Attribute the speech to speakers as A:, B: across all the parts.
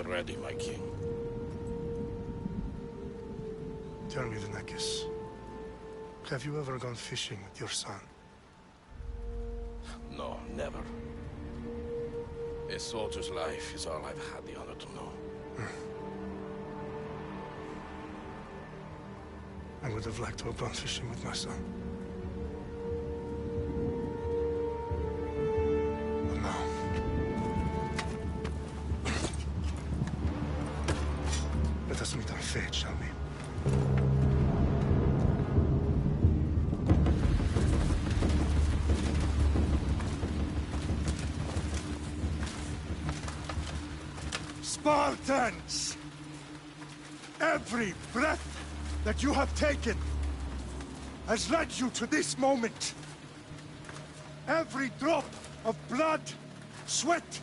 A: ready, my king.
B: Tell me, Lenekis, have you ever gone fishing with your son?
A: No, never. A soldier's life is all I've had the honor to know.
B: I would have liked to have gone fishing with my son. But no. Let us meet our fate, shall we?
C: Spartans! Every breath that you have taken has led you to this moment. Every drop of blood, sweat,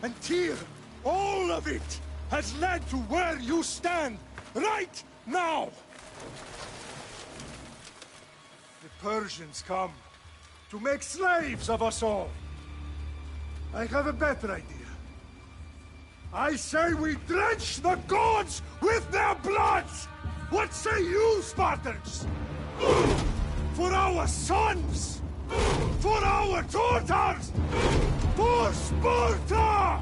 C: and tear, all of it has led to where you stand right now. The Persians come to make slaves of us all. I have a better idea. I say we drench the gods with their blood! What say you, Spartans? For our sons! For our daughters! For Sparta!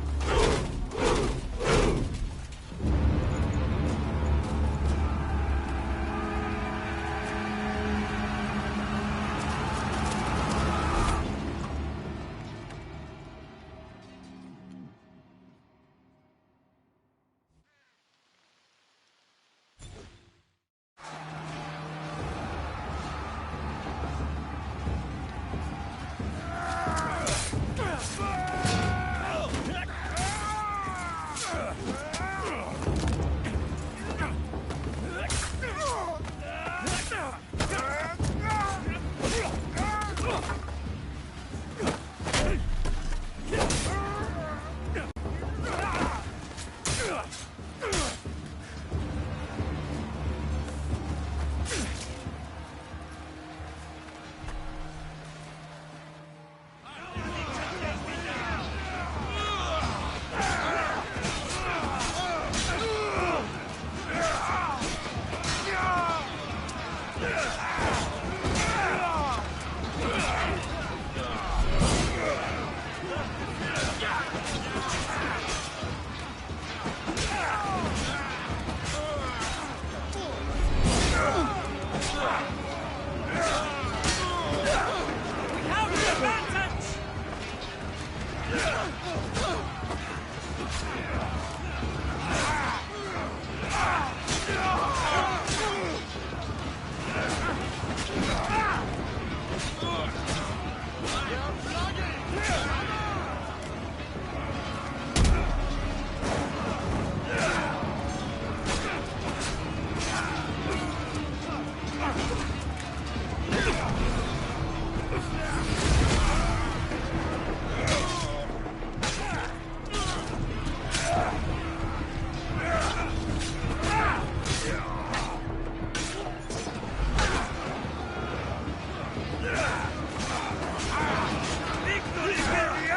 C: Victory!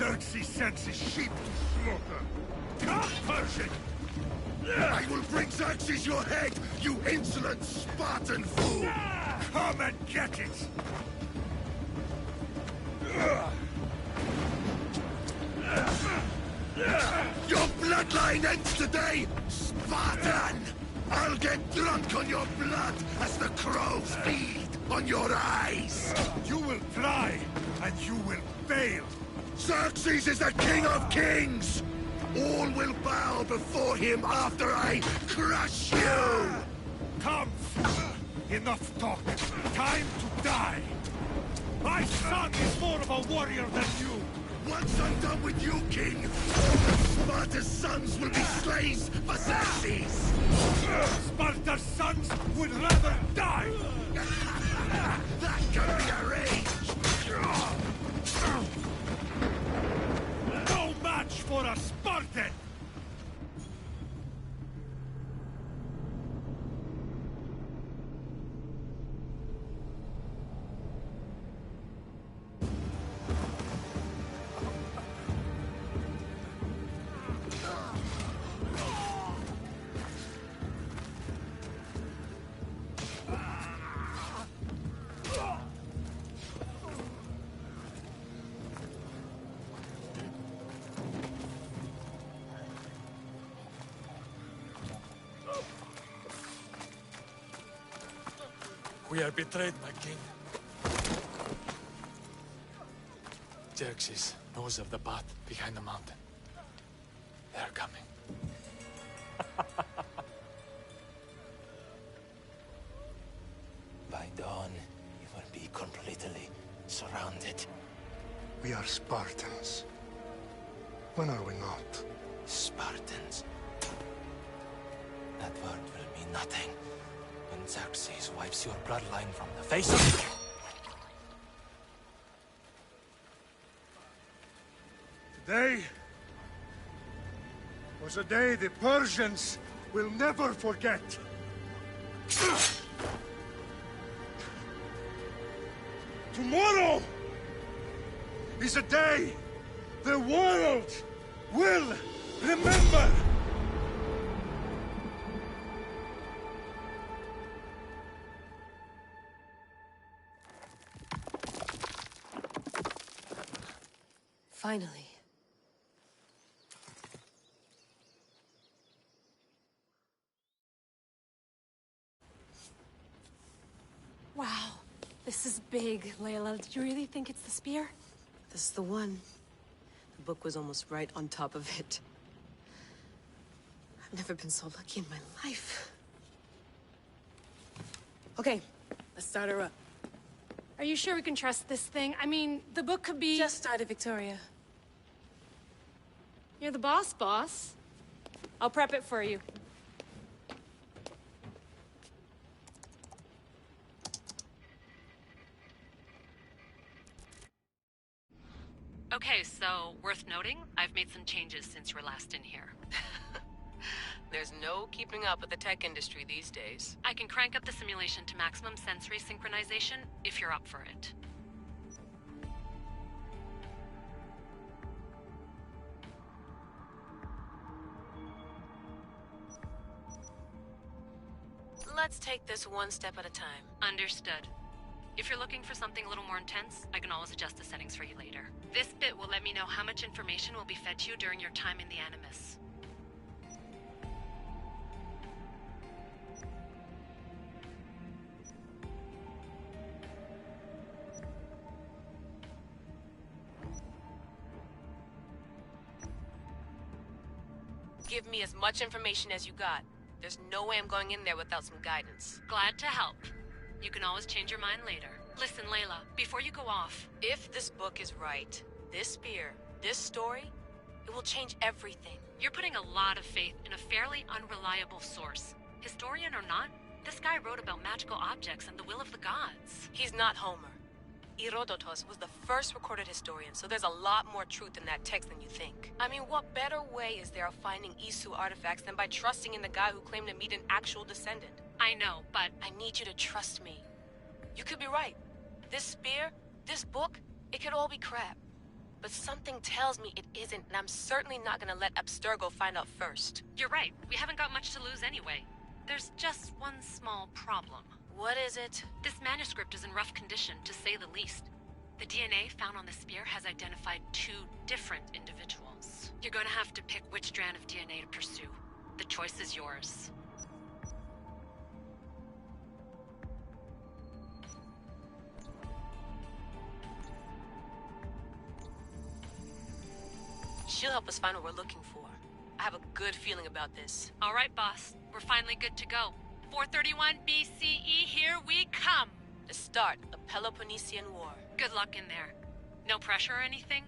C: Xerxes sends his sheep to slaughter. Come, Persian!
D: I will bring Xerxes your head, you insolent Spartan fool!
C: Come and get it!
D: Your bloodline ends today, Spartan! I'll get drunk on your blood as the crows feed on your eyes!
C: You will try, and you will fail!
D: Xerxes is the king of kings! All will bow before him after I crush you!
C: Come! Enough talk! Time to die! My son is more of a warrior than you!
D: Once I'm done with you, king, all of Sparta's sons will be slaves for Xerxes!
C: Sparta's sons would rather die!
D: That can be arranged!
C: No match for a Spartan!
E: We are betrayed, my king. Xerxes knows of the path behind the mountain. They are coming.
F: By dawn, you will be completely surrounded.
B: We are Spartans. When are we not?
F: Spartans. That word will mean nothing when Xerxes wipes your bloodline from the face of...
C: Today was a day the Persians will never forget. Tomorrow is a day the world will remember.
G: Finally.
H: Wow, this is big, Layla. Did you really think it's the spear?
G: This is the one. The book was almost right on top of it. I've never been so lucky in my life. Okay, let's start her up.
H: Are you sure we can trust this thing? I mean, the book could be...
G: Just started, Victoria.
H: You're the boss. I'll prep it for you.
I: Okay, so worth noting, I've made some changes since you were last in here.
G: There's no keeping up with the tech industry these days.
I: I can crank up the simulation to maximum sensory synchronization if you're up for it.
G: Let's take this one step at a time.
I: Understood. If you're looking for something a little more intense, I can always adjust the settings for you later. This bit will let me know how much information will be fed to you during your time in the Animus.
G: Give me as much information as you got. There's no way I'm going in there without some guidance.
I: Glad to help. You can always change your mind later. Listen, Layla, before you go off...
G: If this book is right, this spear, this story, it will change everything.
I: You're putting a lot of faith in a fairly unreliable source. Historian or not, this guy wrote about magical objects and the will of the gods.
G: He's not Homer. Herodotus was the first recorded historian, so there's a lot more truth in that text than you think. I mean, what better way is there of finding Isu artifacts than by trusting in the guy who claimed to meet an actual descendant?
I: I know, but...
G: I need you to trust me. You could be right. This spear, this book, it could all be crap. But something tells me it isn't, and I'm certainly not gonna let Abstergo find out first.
I: You're right. We haven't got much to lose anyway. There's just one small problem.
G: What is it?
I: This manuscript is in rough condition, to say the least. The DNA found on the spear has identified 2 different individuals. You're gonna have to pick which strand of DNA to pursue. The choice is yours.
G: She'll help us find what we're looking for. I have a good feeling about this.
I: All right, boss. We're finally good to go. 431 BCE, here we come!
G: The start of the Peloponnesian War.
I: Good luck in there. No pressure or anything,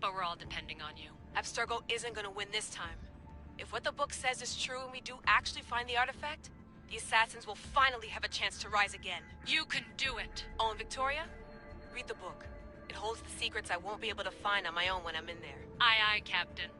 I: but we're all depending on you.
G: Abstergo isn't gonna win this time. If what the book says is true and we do actually find the artifact, the assassins will finally have a chance to rise again.
I: You can do it!
G: Oh, and Victoria? Read the book. It holds the secrets I won't be able to find on my own when I'm in there.
I: Aye, aye, Captain.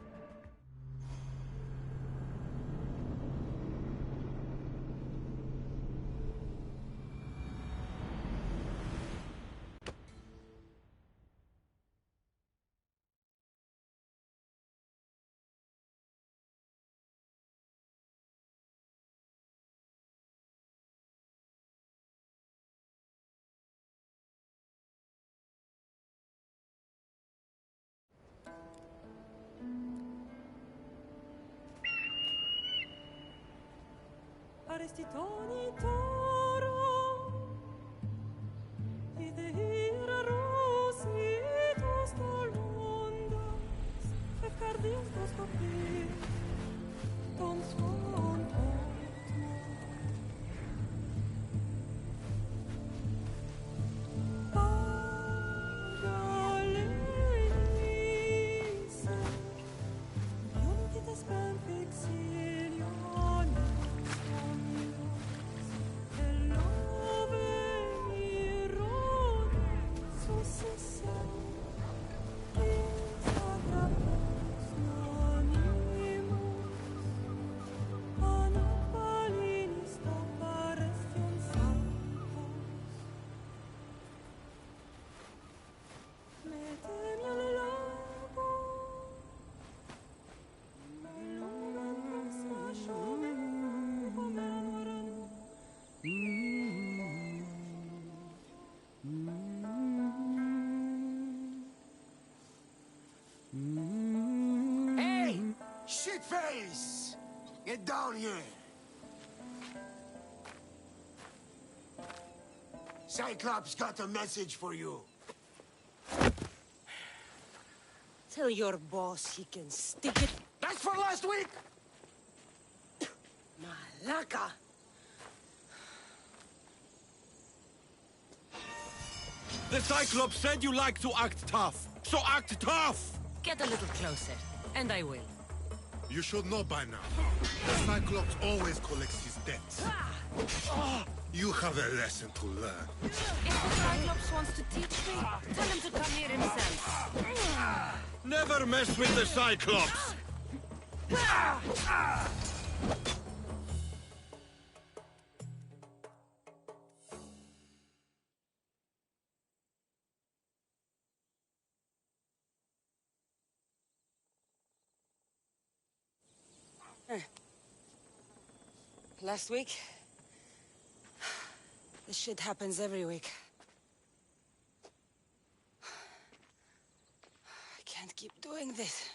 J: Arestitoni toro, idehira rositos tolondas, fefcardistos copir, tom swan
D: Hey! Shitface! Get down here! Cyclops got a message for you.
K: Tell your boss he can stick it.
D: That's for last week!
K: Malaka!
L: The Cyclops said you like to act tough, so act tough!
K: Get a little closer, and I will.
C: You should know by now. The Cyclops always collects his debts. You have a lesson to learn.
K: If the Cyclops wants to teach me, tell him to come here himself.
L: Never mess with the Cyclops!
K: Last week? This shit happens every week. I can't keep doing this.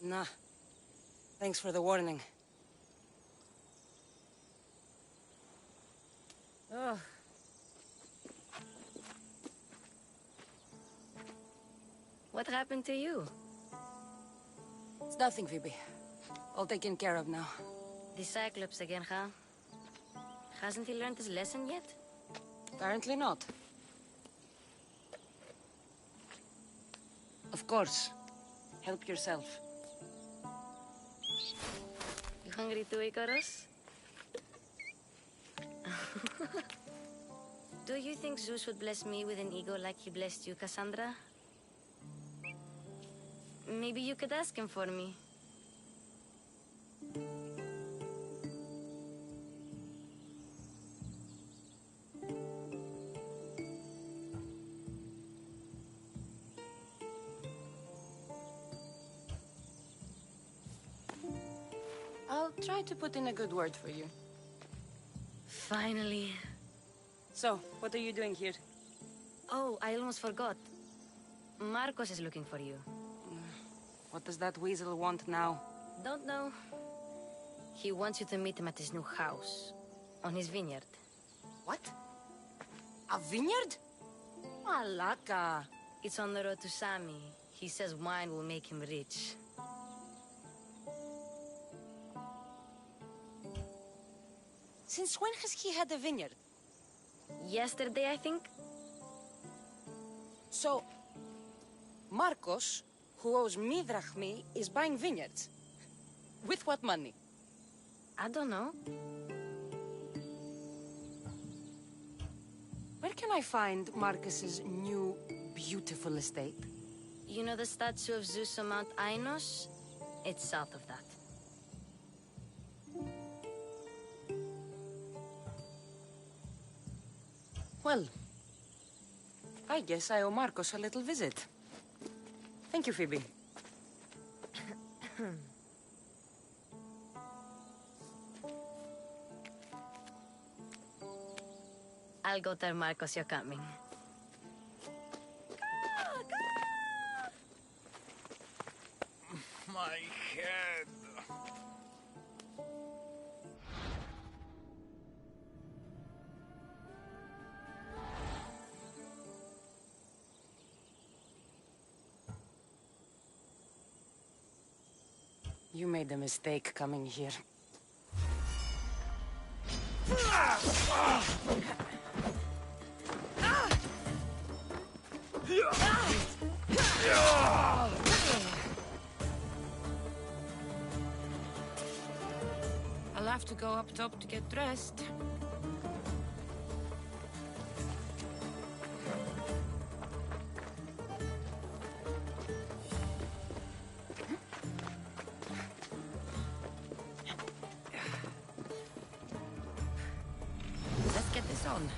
K: Nah. Thanks for the warning. Oh.
M: What happened to you?
K: It's nothing, Phoebe. All taken care of now.
M: The Cyclops again, huh? Hasn't he learned his lesson yet?
K: Apparently not. Of course. Help yourself.
M: You hungry too, Icarus? Do you think Zeus would bless me with an ego like he blessed you, Cassandra? Maybe you could ask him for me.
K: I'll try to put in a good word for you.
M: Finally.
K: So, what are you doing here?
M: Oh, I almost forgot. Marcos is looking for you.
K: What does that weasel want now?
M: Don't know. He wants you to meet him at his new house. On his vineyard.
K: What? A vineyard? Malaka.
M: It's on the road to Sami. He says wine will make him rich.
K: Since when has he had a vineyard?
M: Yesterday, I think.
K: So, Marcos, who owes me drachmi, is buying vineyards. With what money?
M: I don't know.
K: Where can I find Marcus's new, beautiful estate?
M: You know the statue of Zeus on Mount Ainos? It's south of that.
K: Well, I guess I owe Marcos a little visit. Thank you, Phoebe.
M: I'll go tell Marcos you're coming.
L: My head.
K: You made a mistake coming here.
J: I'll have to go up top to get dressed. Let's get this on.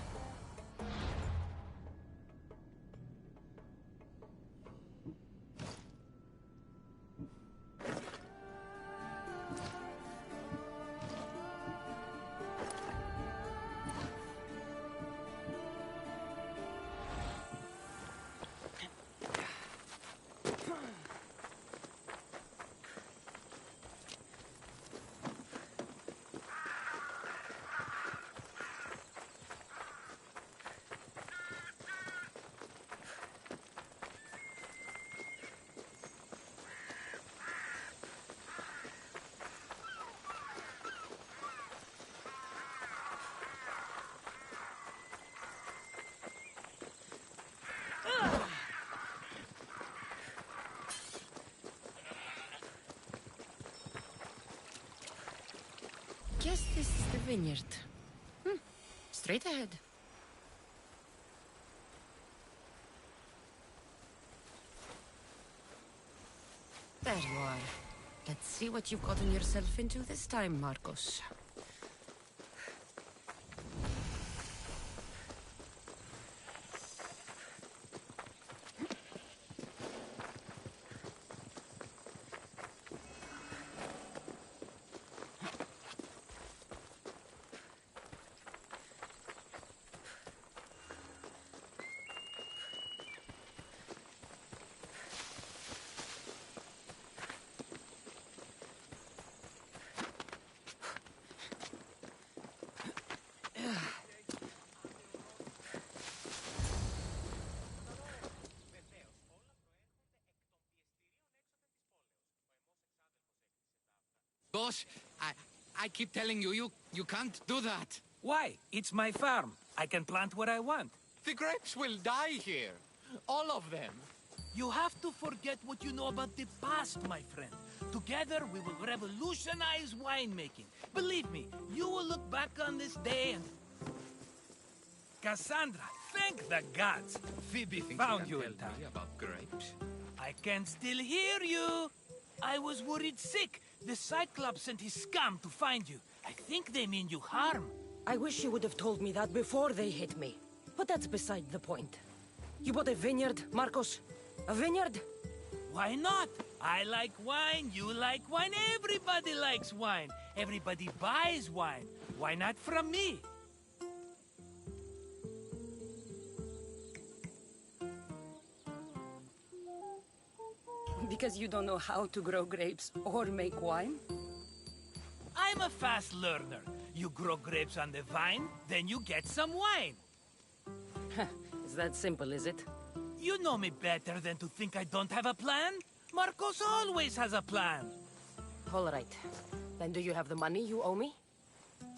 J: Guess this is the vineyard. Straight ahead. There you are. Let's see what you've gotten yourself into this time, Marcos.
N: Boss, I keep telling you, you can't do that.
O: Why? It's my farm. I can plant what I want.
N: The grapes will die here. All of them.
O: You have to forget what you know about the past, my friend. Together, we will revolutionize winemaking. Believe me, you will look back on this day and... Cassandra, thank the gods. Phoebe found you in time.
N: About grapes?
O: I can still hear you. I was worried sick. The Cyclops sent his scum to find you. I think they mean you harm.
K: I wish you would have told me that before they hit me. But that's beside the point. You bought a vineyard, Marcos? A vineyard?
O: Why not? I like wine, you like wine, everybody likes wine. Everybody buys wine. Why not from me?
K: Because you don't know how to grow grapes or make wine?
O: I'm a fast learner. You grow grapes on the vine, then you get some wine.
K: It's that simple, is it?
O: You know me better than to think I don't have a plan. Marcos always has a plan.
K: All right. Then do you have the money you owe me?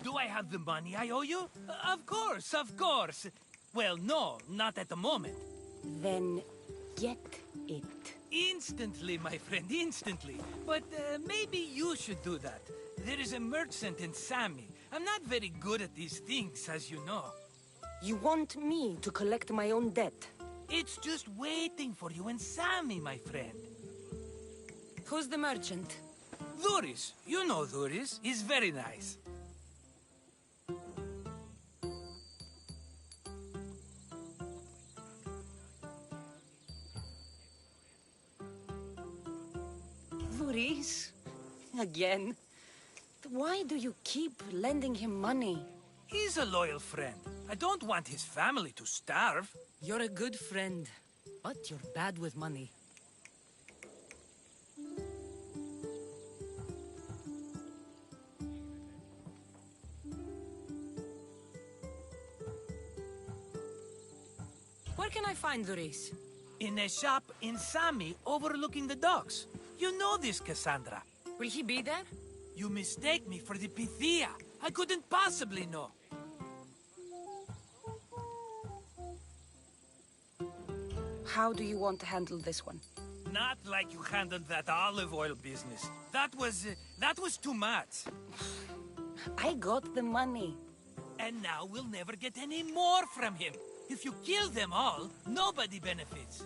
O: Do I have the money I owe you? Of course, of course. Well, no, not at the moment.
K: Then get it.
O: Instantly, my friend, instantly. But maybe you should do that. There is a merchant in Sami. I'm not very good at these things, as you know.
K: You want me to collect my own debt?
O: It's just waiting for you in Sami, my friend.
K: Who's the merchant?
O: Dhuris. You know Dhuris. He's very nice.
K: Dhuris? Again? Why do you keep lending him money?
O: He's a loyal friend. I don't want his family to starve.
K: You're a good friend, but you're bad with money. Where can I find Dhuris?
O: In a shop in Sami overlooking the docks. You know this, Cassandra.
K: Will he be there?
O: You mistake me for the Pythia. I couldn't possibly know.
K: How do you want to handle this one?
O: Not like you handled that olive oil business. That was too much.
K: I got the money.
O: And now we'll never get any more from him. If you kill them all, nobody benefits.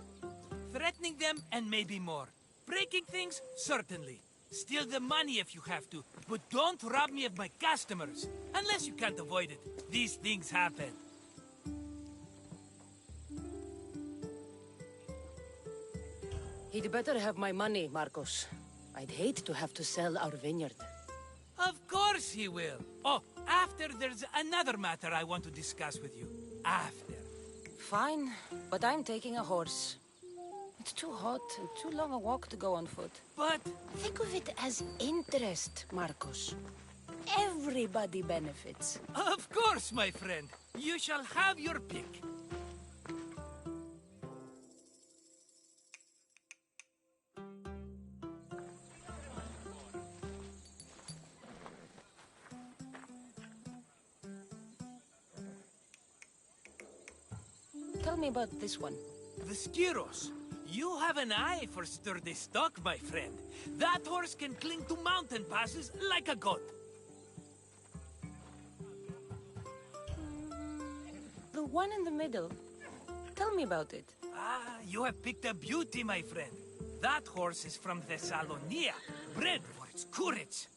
O: Threatening them, and maybe more. Breaking things, certainly. Steal the money if you have to, but don't rob me of my customers. Unless you can't avoid it. These things happen.
K: He'd better have my money, Marcos. I'd hate to have to sell our vineyard.
O: Of course he will. Oh, after there's another matter I want to discuss with you. After.
K: Fine, but I'm taking a horse. It's too hot and too long a walk to go on foot.
O: But...
K: think of it as interest, Marcos. Everybody benefits.
O: Of course, my friend. You shall have your pick.
K: Tell me about this one.
O: The Skiros. You have an eye for sturdy stock, my friend. That horse can cling to mountain passes like a goat.
K: The one in the middle. Tell me about it.
O: Ah, you have picked a beauty, my friend. That horse is from Thessalonia, bred for its courage.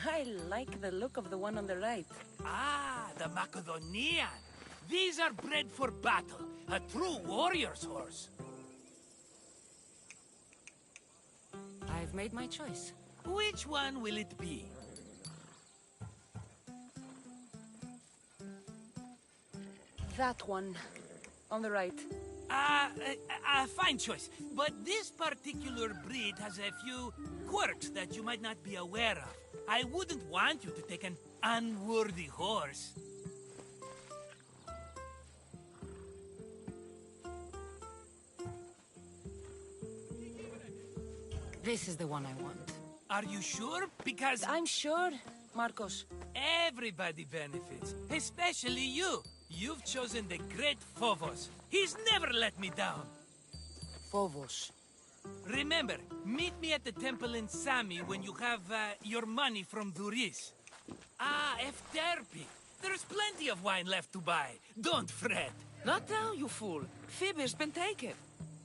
K: I like the look of the one on the right.
O: Ah, the Macedonian. These are bred for battle, a true warrior's horse.
K: I've made my choice.
O: Which one will it be?
K: That one. On the right.
O: Fine choice. But this particular breed has a few quirks that you might not be aware of. I wouldn't want you to take an unworthy horse.
K: This is the one I want.
O: Are you sure? Because...
K: I'm sure, Marcos.
O: Everybody benefits, especially you. You've chosen the great Phobos. He's never let me down.
K: Phobos.
O: Remember, meet me at the temple in Sami when you have your money from Dhuris. Ah, Efterpi. There's plenty of wine left to buy. Don't fret.
P: Not now, you fool. Phoebe's been taken.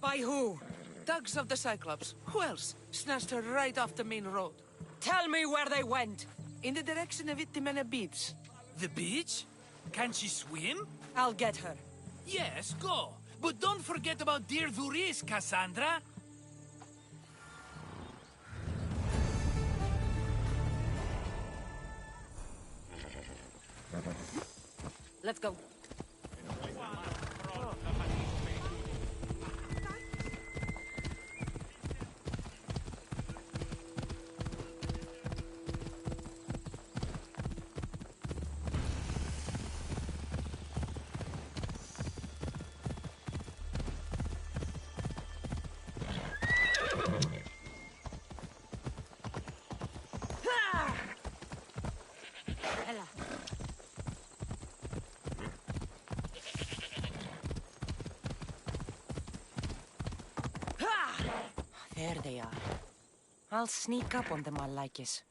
K: By who?
P: Thugs of the Cyclops. Who else? Snatched her right off the main road.
K: Tell me where they went.
P: In the direction of Itimena Beach.
O: The beach? Can she swim?
K: I'll get her.
O: Yes, go. But don't forget about dear Vuris, Cassandra.
K: Let's go. Ella. There they are. I'll sneak up on them, I like it.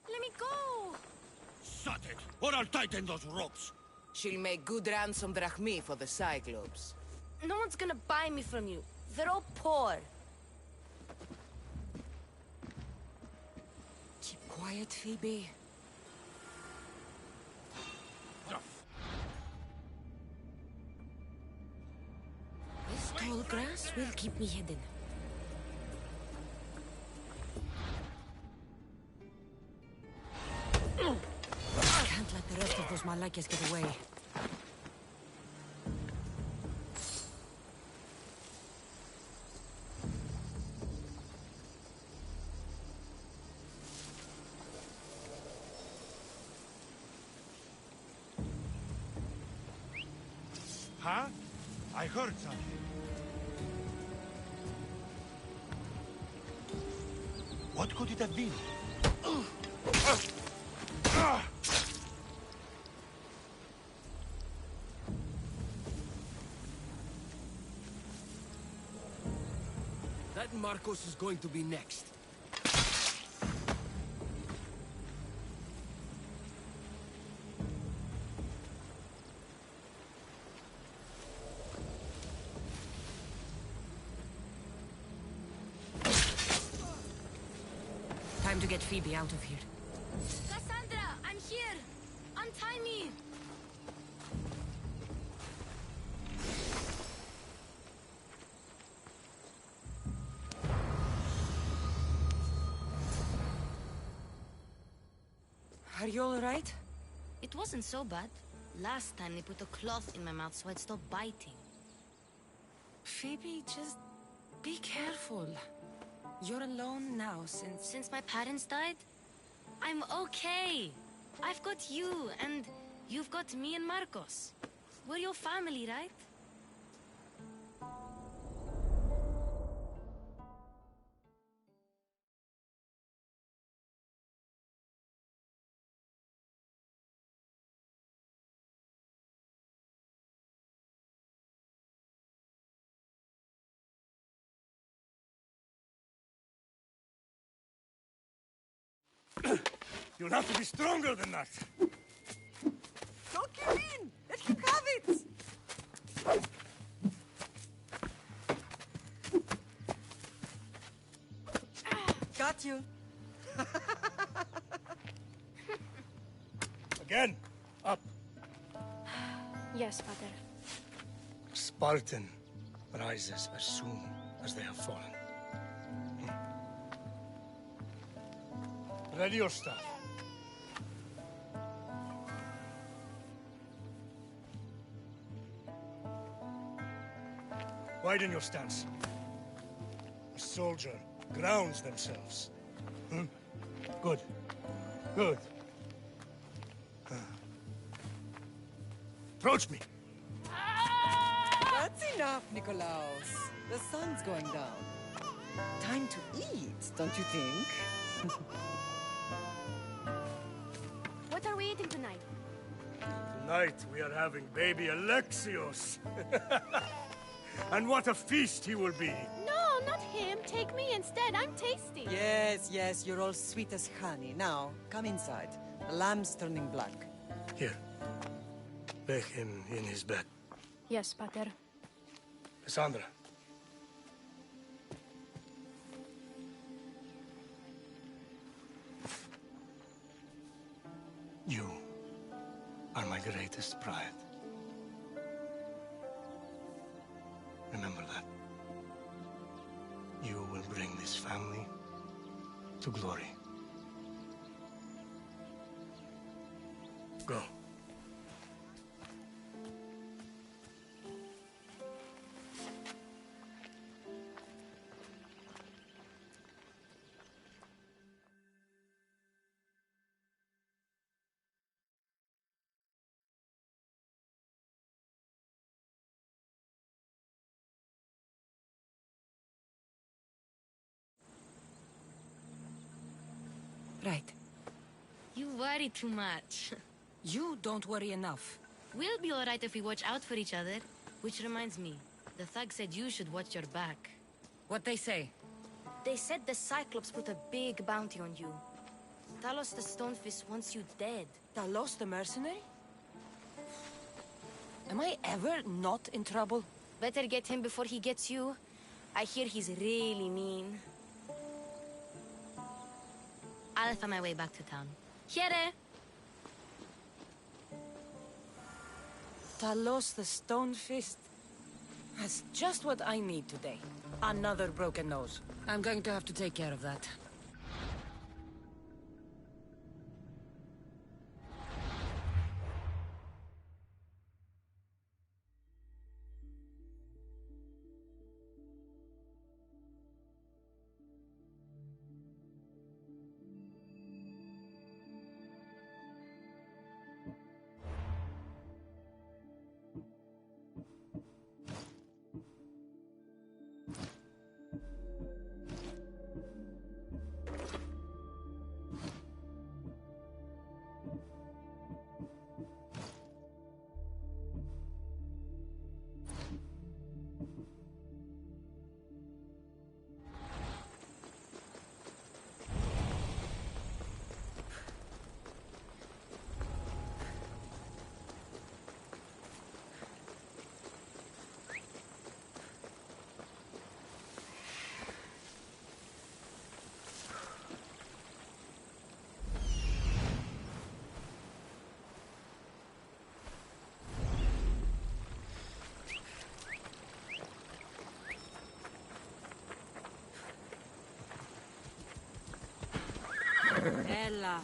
M: Let me go!
L: Shut it, or I'll tighten those ropes.
P: She'll make good ransom drachmi for the Cyclops.
M: No one's gonna buy me from you. They're all poor.
K: Keep quiet, Phoebe. This tall grass will keep me hidden. Can't let the rest of those Malakas get away.
C: Huh? I heard something.
L: What could it have been?
Q: That Marcos is going to be next.
K: Time to get Phoebe out of here.
M: Cassandra, I'm here! Untie me!
K: Are you all right?
M: It wasn't so bad. Last time they put a cloth in my mouth so I'd stop biting.
K: Phoebe, just be careful. You're alone now
M: Since my parents died? I'm okay. I've got you, and you've got me and Marcos. We're your family, right?
C: You'll have to be stronger than that.
P: Don't give in! Let him have it! Got you.
C: Again. Up.
H: Yes, Father.
B: Spartan rises as soon as they have fallen. Ready your stuff. Widen your stance. A soldier grounds themselves. Good. Good. Approach me.
P: That's enough, Nikolaos. The sun's going down. Time to eat, don't you think?
H: What are we eating tonight?
C: Tonight we are having baby Alexios. And what a feast he will be.
H: No, not him. Take me instead. I'm tasty.
P: Yes, yes, you're all sweet as honey. Now, come inside. The lamb's turning black.
B: Here. Lay him in his bed.
H: Yes, Pater.
B: Cassandra. greatest pride. Remember that. You will bring this family to glory. Go.
J: Right.
M: You worry too much.
J: You don't worry enough.
M: We'll be alright if we watch out for each other. Which reminds me, the thug said you should watch your back.
J: What they say?
M: They said the Cyclops put a big bounty on you. Talos the Stonefist wants you dead.
J: Talos the mercenary? Am I ever not in trouble?
M: Better get him before he gets you. I hear he's really mean. I'll find my way back to town. Here!
J: Talos the Stonefist has just what I need today. Another broken nose. I'm going to have to take care of that.
K: Ella.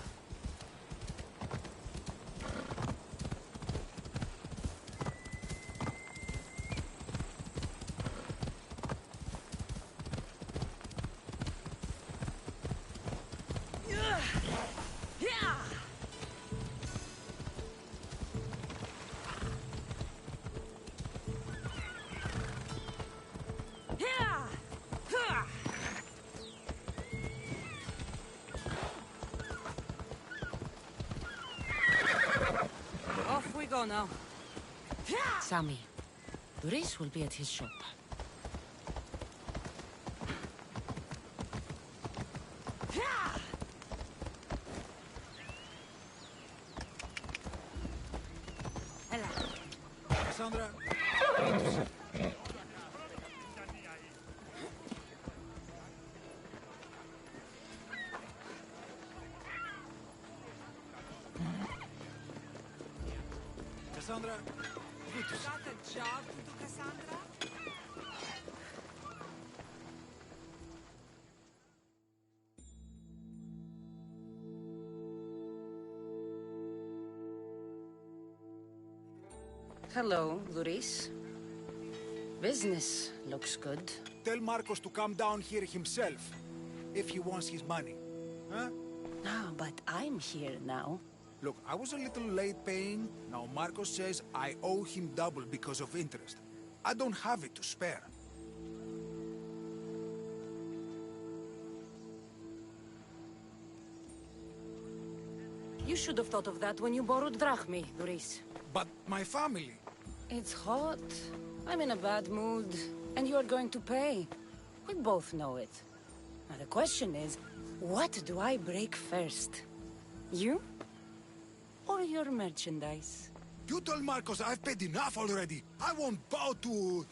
K: Go now.
J: Sammy, Doris will be at his shop.
C: Cassandra, Cassandra, good to see
P: Got a job to do, Cassandra?
J: Hello, Doris. Business looks good.
C: Tell Marcos to come down here himself, if he wants his money. Huh?
J: No, but I'm here now.
C: Look, I was a little late paying. Now Marcos says I owe him double because of interest. I don't have it to spare.
J: You should have thought of that when you borrowed drachmi, Doris.
C: But my family...
J: It's hot. I'm in a bad mood. And you're going to pay. We both know it. Now the question is, what do I break first? You? Or your merchandise?
C: You told Marcos I've paid enough already. I won't bow to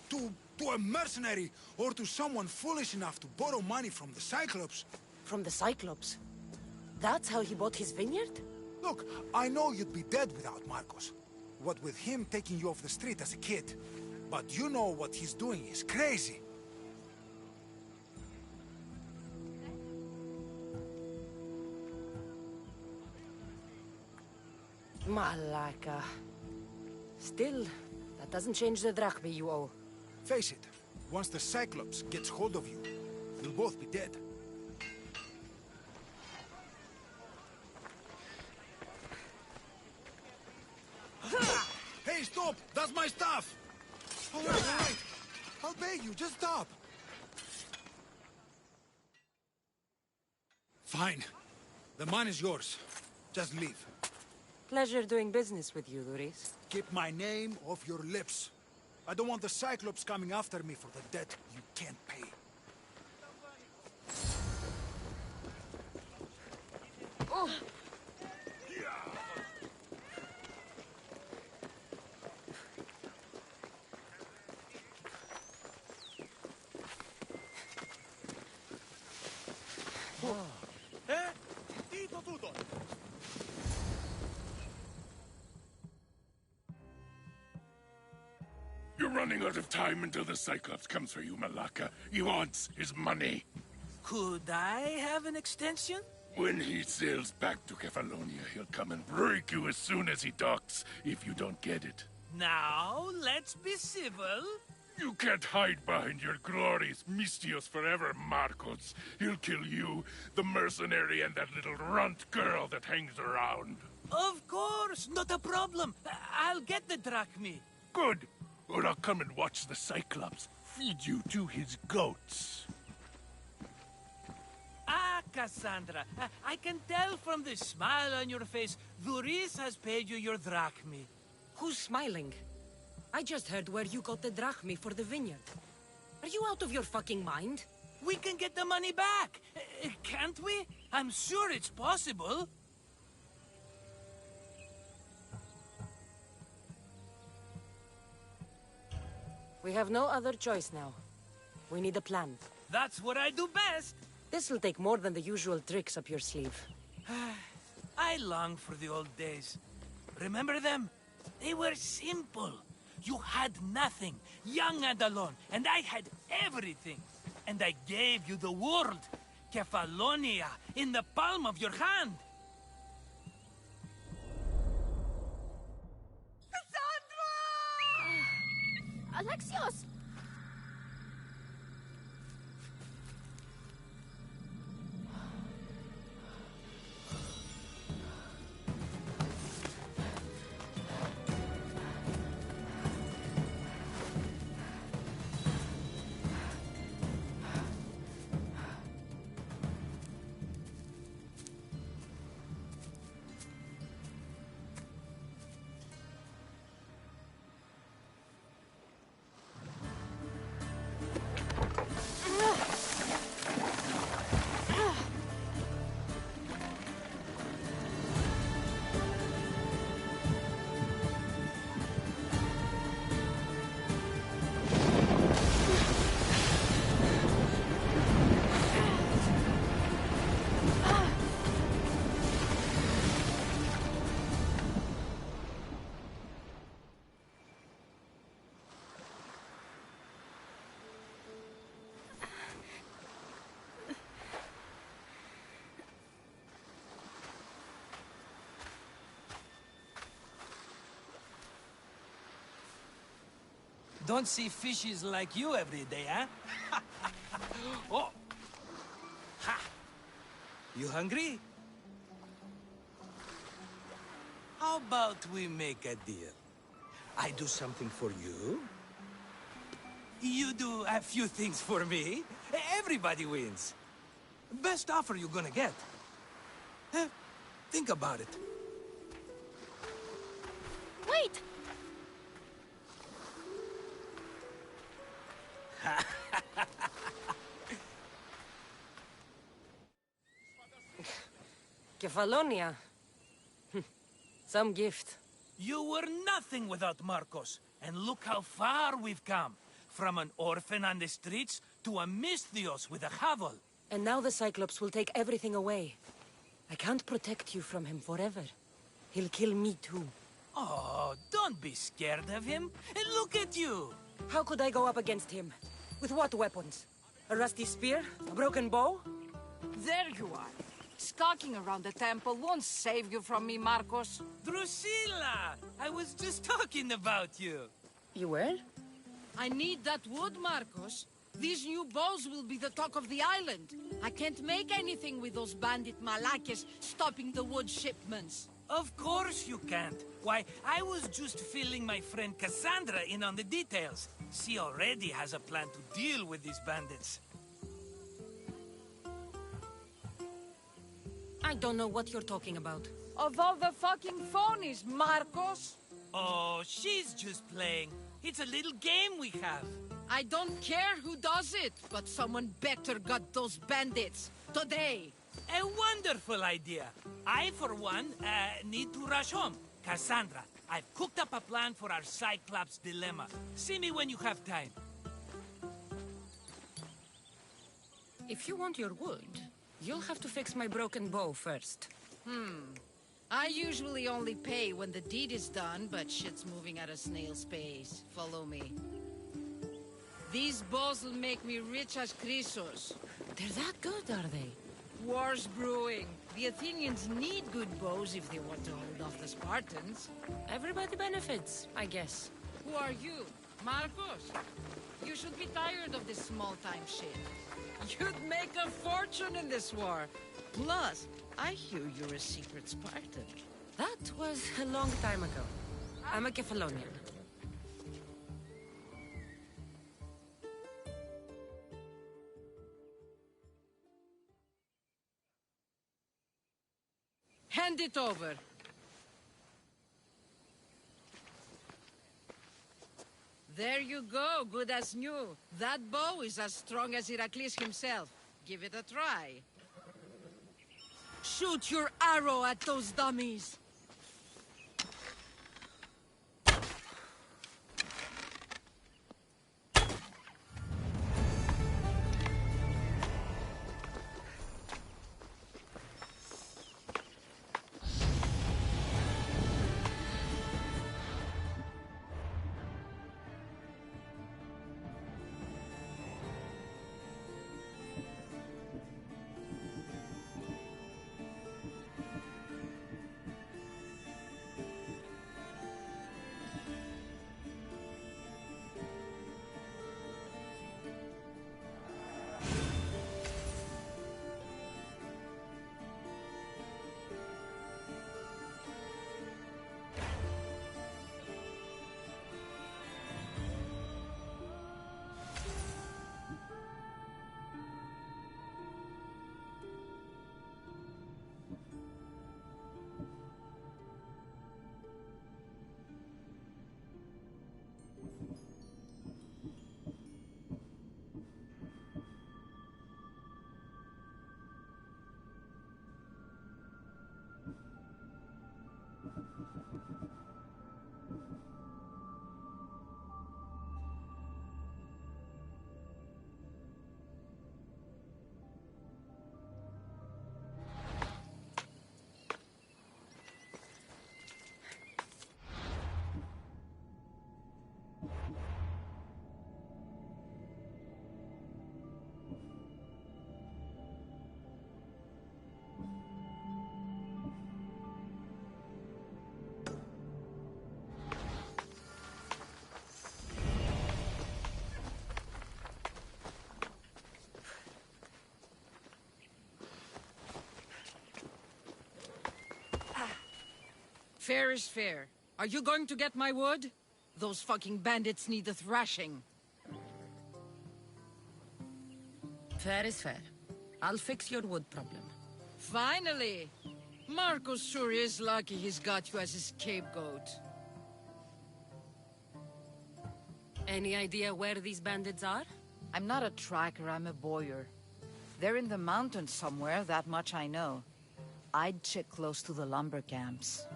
C: a mercenary or to someone foolish enough to borrow money from the Cyclops.
J: From the Cyclops? That's how he bought his vineyard?
C: Look, I know you'd be dead without Marcos. What with him taking you off the street as a kid. But you know what he's doing is crazy.
K: Malaka. Still, that doesn't change the drachma you owe.
C: Face it, once the Cyclops gets hold of you, you'll both be dead.
L: Hey, stop! That's my stuff!
C: All right. I'll pay you, just stop.
L: Fine. The mine is yours. Just leave.
K: Pleasure doing business with you, Luris.
C: Keep my name off your lips. I don't want the Cyclops coming after me for the debt you can't pay.
K: Oh!
A: You're running out of time until the Cyclops comes for you, Malaka. He wants his money.
O: Could I have an extension?
A: When he sails back to Kefalonia, he'll come and break you as soon as he docks, if you don't get it.
O: Now, let's be civil.
A: You can't hide behind your glorious Mistios forever, Marcos. He'll kill you, the mercenary, and that little runt girl that hangs around.
O: Of course, not a problem. I'll get the drachmi.
A: Good. Or I'll come and watch the Cyclops feed you to his goats.
O: Ah, Cassandra, I can tell from the smile on your face, Duris has paid you your drachmi.
K: Who's smiling? I just heard where you got the drachmi for the vineyard. Are you out of your fucking mind?
O: We can get the money back, can't we? I'm sure it's possible.
K: We have no other choice now. We need a plan.
O: That's what I do best.
K: This'll take more than the usual tricks up your sleeve.
O: I long for the old days. Remember them? They were simple. You had nothing, young and alone, and I had everything. And I gave you the world, Kefalonia, in the palm of your hand.
H: Alexios!
O: Don't see fishes like you every day, huh? Oh! Ha! You hungry? How about we make a deal? I do something for you. You do a few things for me. Everybody wins. Best offer you're gonna get. Think about it.
H: Wait!
K: Kefalonia. Some gift.
O: You were nothing without Marcos, and look how far we've come. From an orphan on the streets to a Misthios with a hovel.
K: And now the Cyclops will take everything away. I can't protect you from him forever. He'll kill me too.
O: Oh, don't be scared of him. And look at you.
K: How could I go up against him? With what weapons? A rusty spear? A broken bow?
R: There you are. Skulking around the temple won't save you from me, Marcos.
O: Drusilla! I was just talking about you.
K: You were?
R: I need that wood, Marcos. These new bows will be the talk of the island. I can't make anything with those bandit malakes stopping the wood shipments.
O: Of course you can't. Why, I was just filling my friend Cassandra in on the details. She already has a plan to deal with these bandits.
K: I don't know what you're talking about.
R: Of all the fucking phonies, Marcos!
O: Oh, she's just playing. It's a little game we have.
R: I don't care who does it, but someone better got those bandits. Today!
O: A wonderful idea. I, for one, need to rush home. Cassandra, I've cooked up a plan for our Cyclops dilemma. See me when you have time.
K: If you want your wood, you'll have to fix my broken bow first.
R: I usually only pay when the deed is done, but shit's moving at a snail's pace. Follow me. These bows will make me rich as Chrysos.
K: They're that good, are they?
R: War's brewing. The Athenians need good bows if they want to hold off the Spartans.
K: Everybody benefits, I guess.
R: Who are you? Marcos? You should be tired of this small-time shit. You'd make a fortune in this war. Plus, I hear you're a secret Spartan.
K: That was a long time ago. I'm a Kephalonian.
R: Hand it over. There you go, good as new. That bow is as strong as Heracles himself. Give it a try. Shoot your arrow at those dummies. Fair is fair. Are you going to get my wood? Those fucking bandits need a thrashing.
K: Fair is fair. I'll fix your wood problem.
R: Finally! Marcos sure is lucky he's got you as his scapegoat.
K: Any idea where these bandits are?
R: I'm not a tracker, I'm a boyer. They're in the mountains somewhere, that much I know. I'd check close to the lumber camps.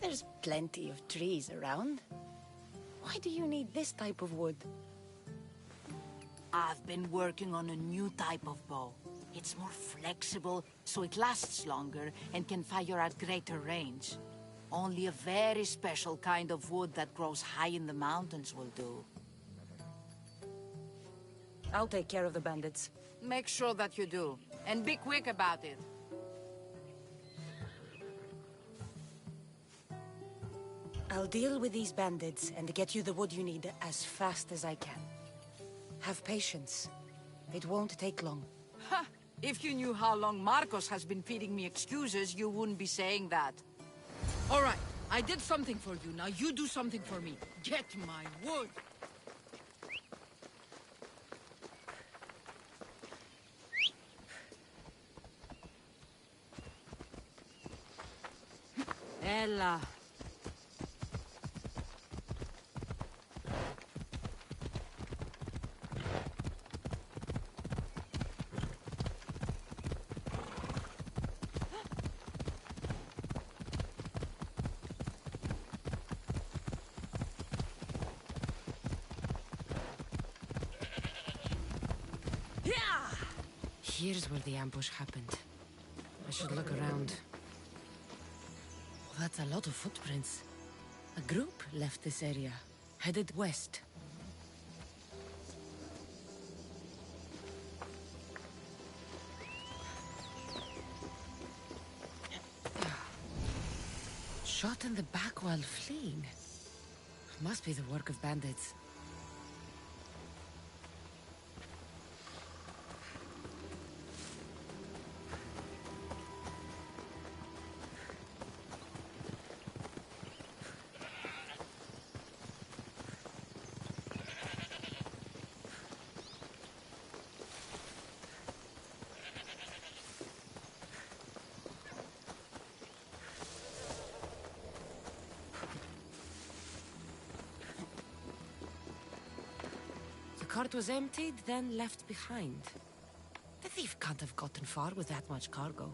K: There's plenty of trees around. Why do you need this type of wood?
R: I've been working on a new type of bow.
S: It's more flexible, so it lasts longer and can fire at greater range. Only a very special kind of wood that grows high in the mountains will do.
J: I'll take care of the bandits.
S: Make sure that you do, and be quick about it.
J: I'll deal with these bandits and get you the wood you need as fast as I can. Have patience. It won't take long.
S: Ha! If you knew how long Marcos has been feeding me excuses, you wouldn't be saying that.
R: All right, I did something for you. Now you do something for me. Get my wood. Ella.
M: Here's where the ambush happened. I should look around. That's a lot of footprints. A group left this area, headed west. Shot in the back while fleeing. Must be the work of bandits. The cart was emptied, then left behind. The thief can't have gotten far with that much cargo.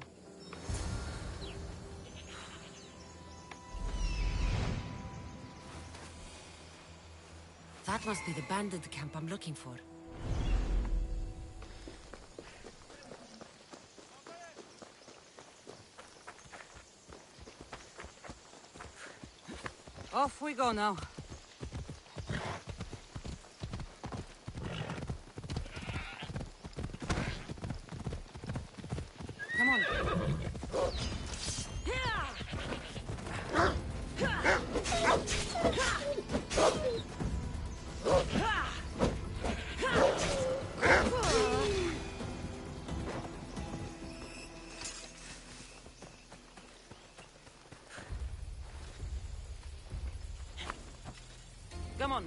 M: That must be the bandit camp I'm looking for.
J: Off we go now. Come on. Come on.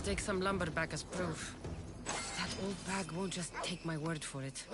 K: take some lumber back as proof. That old bag won't just take my word for it.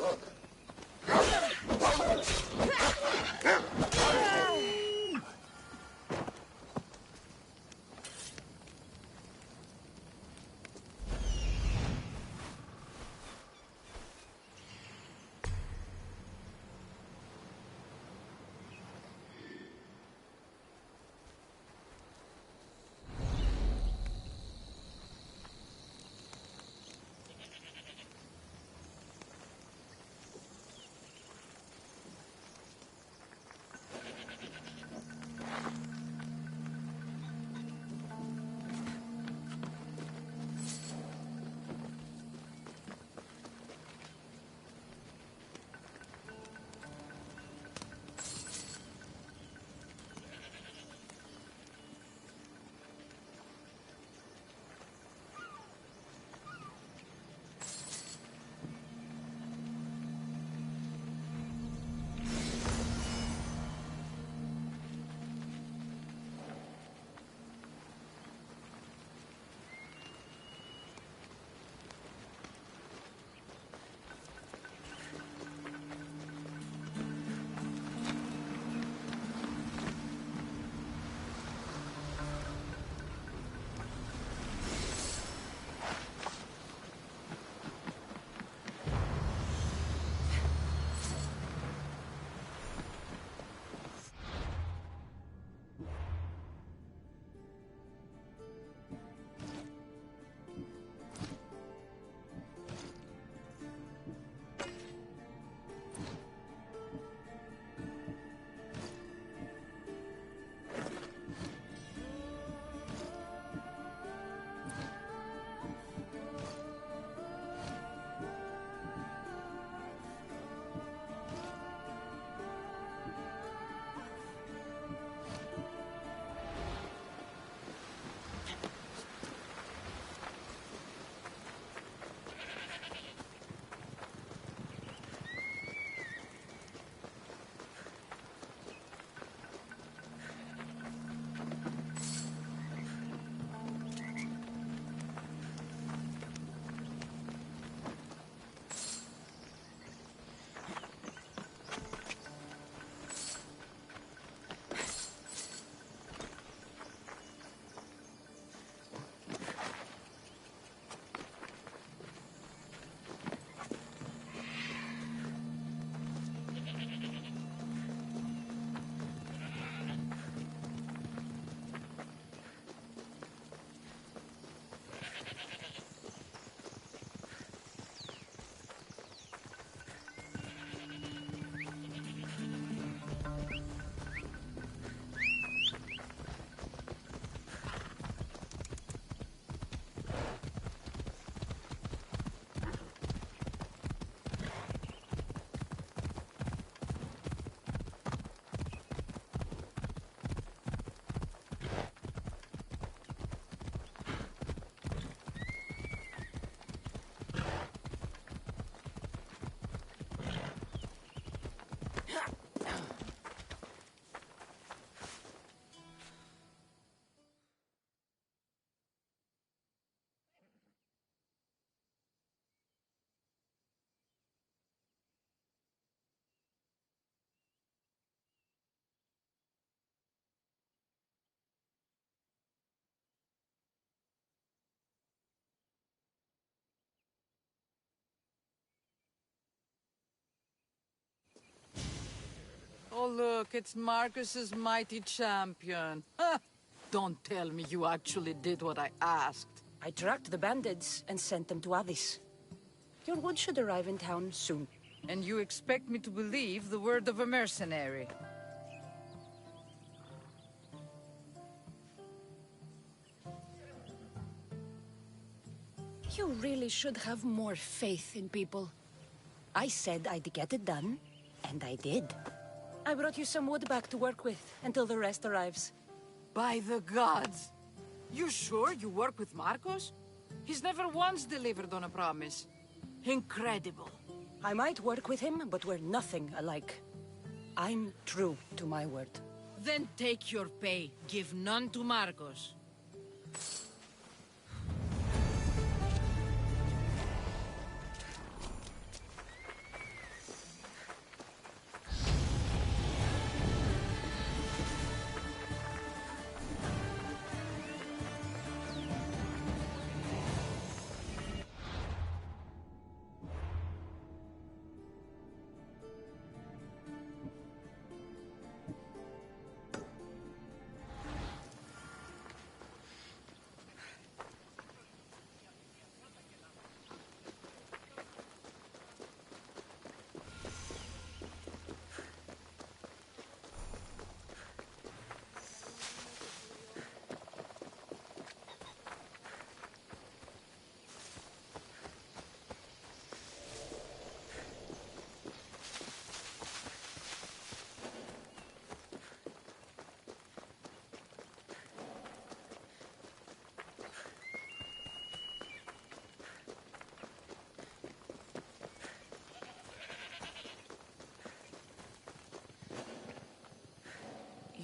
R: Oh, look, it's Marcus's mighty champion. Ha! Don't tell me you actually did what I asked.
J: I tracked the bandits and sent them to Odyssey. Your wood should arrive in town soon.
R: And you expect me to believe the word of a mercenary?
J: You really should have more faith in people. I said I'd get it done, and I did. I brought you some wood back to work with until the rest arrives.
R: By the gods! You sure you work with Marcos? He's never once delivered on a promise. Incredible.
J: I might work with him, but we're nothing alike. I'm true to my word.
R: Then take your pay. Give none to Marcos.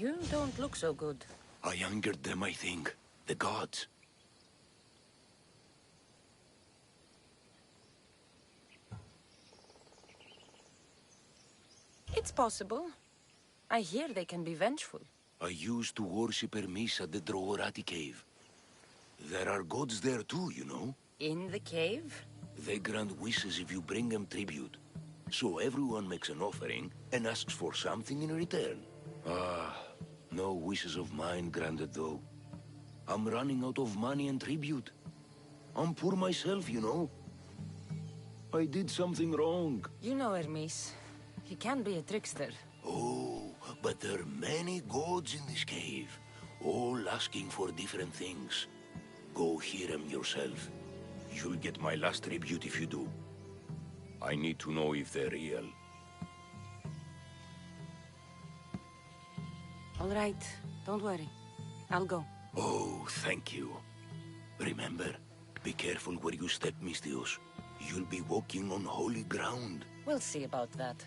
J: You don't look so good.
D: I angered them, I think. The gods.
J: It's possible. I hear they can be vengeful.
D: I used to worship Hermes at the Droorati cave. There are gods there too, you know.
J: In the cave?
D: They grant wishes if you bring them tribute. So everyone makes an offering and asks for something in return. Ah, no wishes of mine granted though. I'm running out of money and tribute. I'm poor myself, you know. I did something wrong.
J: You know Hermes. He can be a trickster.
D: Oh, but there are many gods in this cave, all asking for different things. Go hear them yourself. You'll get my last tribute if you do. I need to know if they're real.
J: All right, don't worry. I'll go.
D: Oh, thank you. Remember, be careful where you step, Mistios. You'll be walking on holy ground.
J: We'll see about that.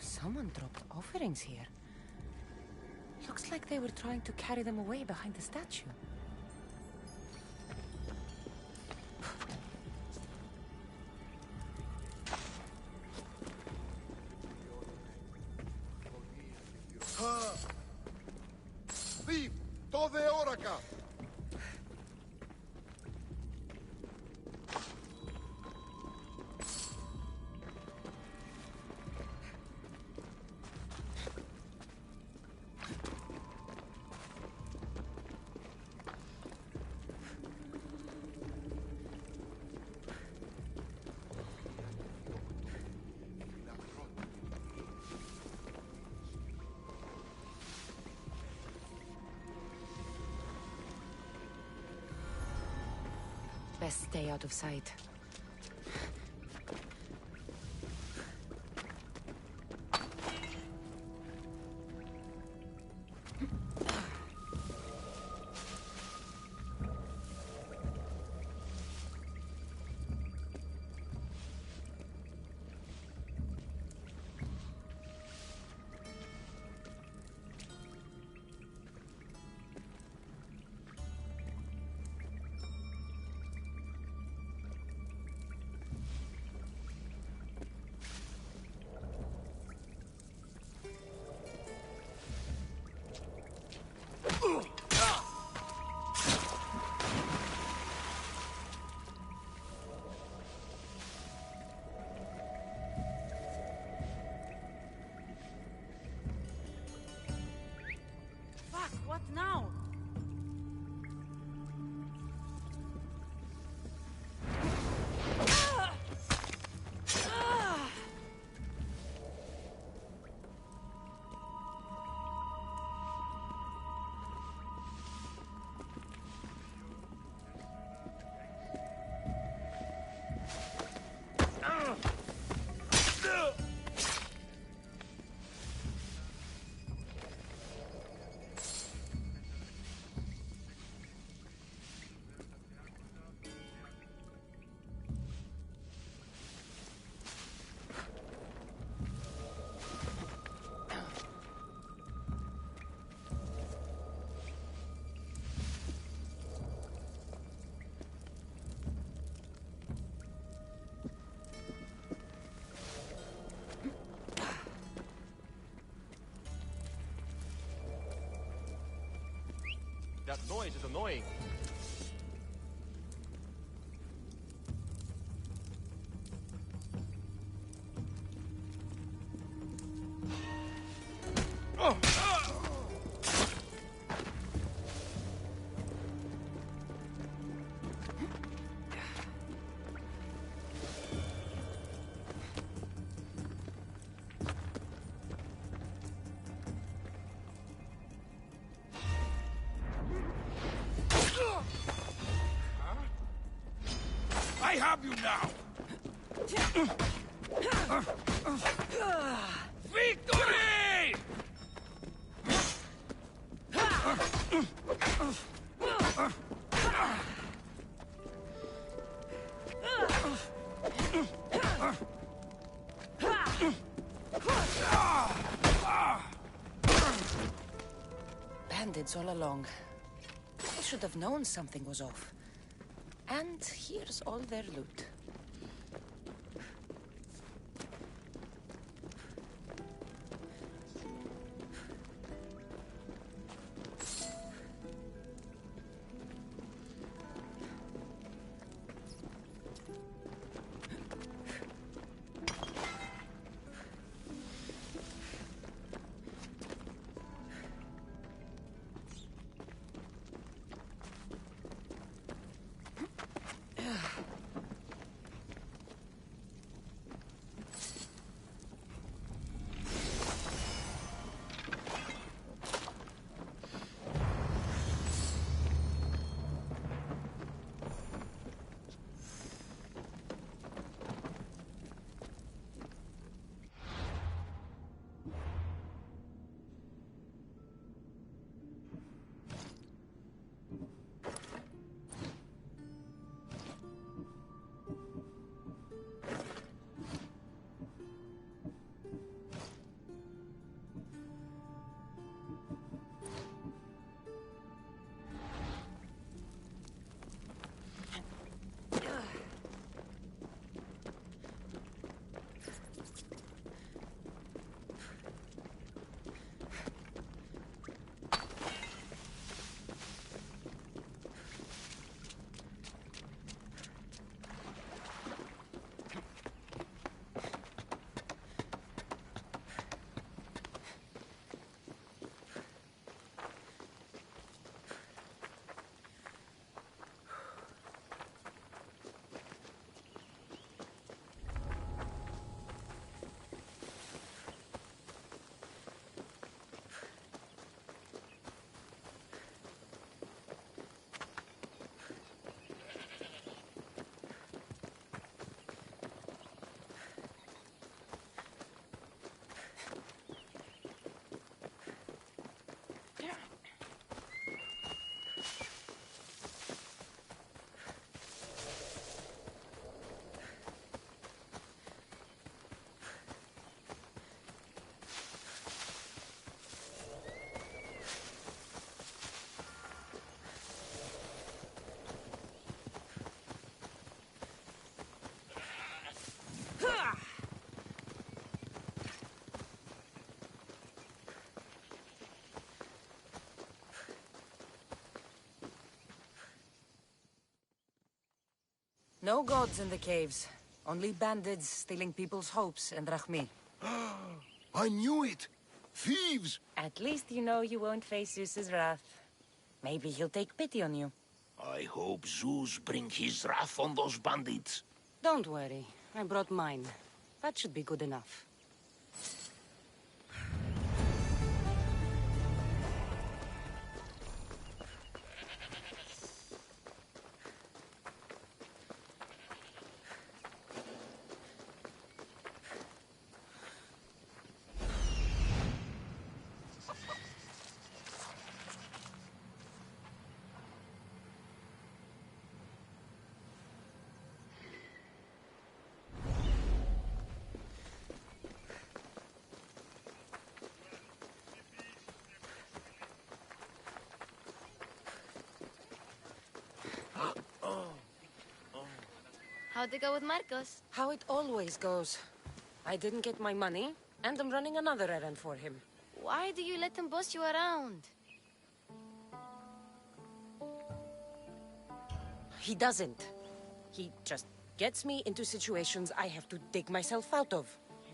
J: Someone dropped offerings here. Looks like they were trying to carry them away behind the statue.
C: Thief! Tove oraca!
J: Best stay out of sight.
T: That noise is annoying.
A: I have you now! Victory!
K: Bandits all along. I should have known something was off. And here's all their loot. No gods in the caves. Only bandits stealing people's hopes and Rahmi.
D: I knew it! Thieves!
K: At least you know you won't face Zeus's wrath. Maybe he'll take pity on you.
D: I hope Zeus bring his wrath on those bandits.
K: Don't worry. I brought mine. That should be good enough.
M: How'd it go with Marcos?
K: How it always goes. I didn't get my money, and I'm running another errand for him.
M: Why do you let him boss you around?
K: He doesn't. He just gets me into situations I have to dig myself out of.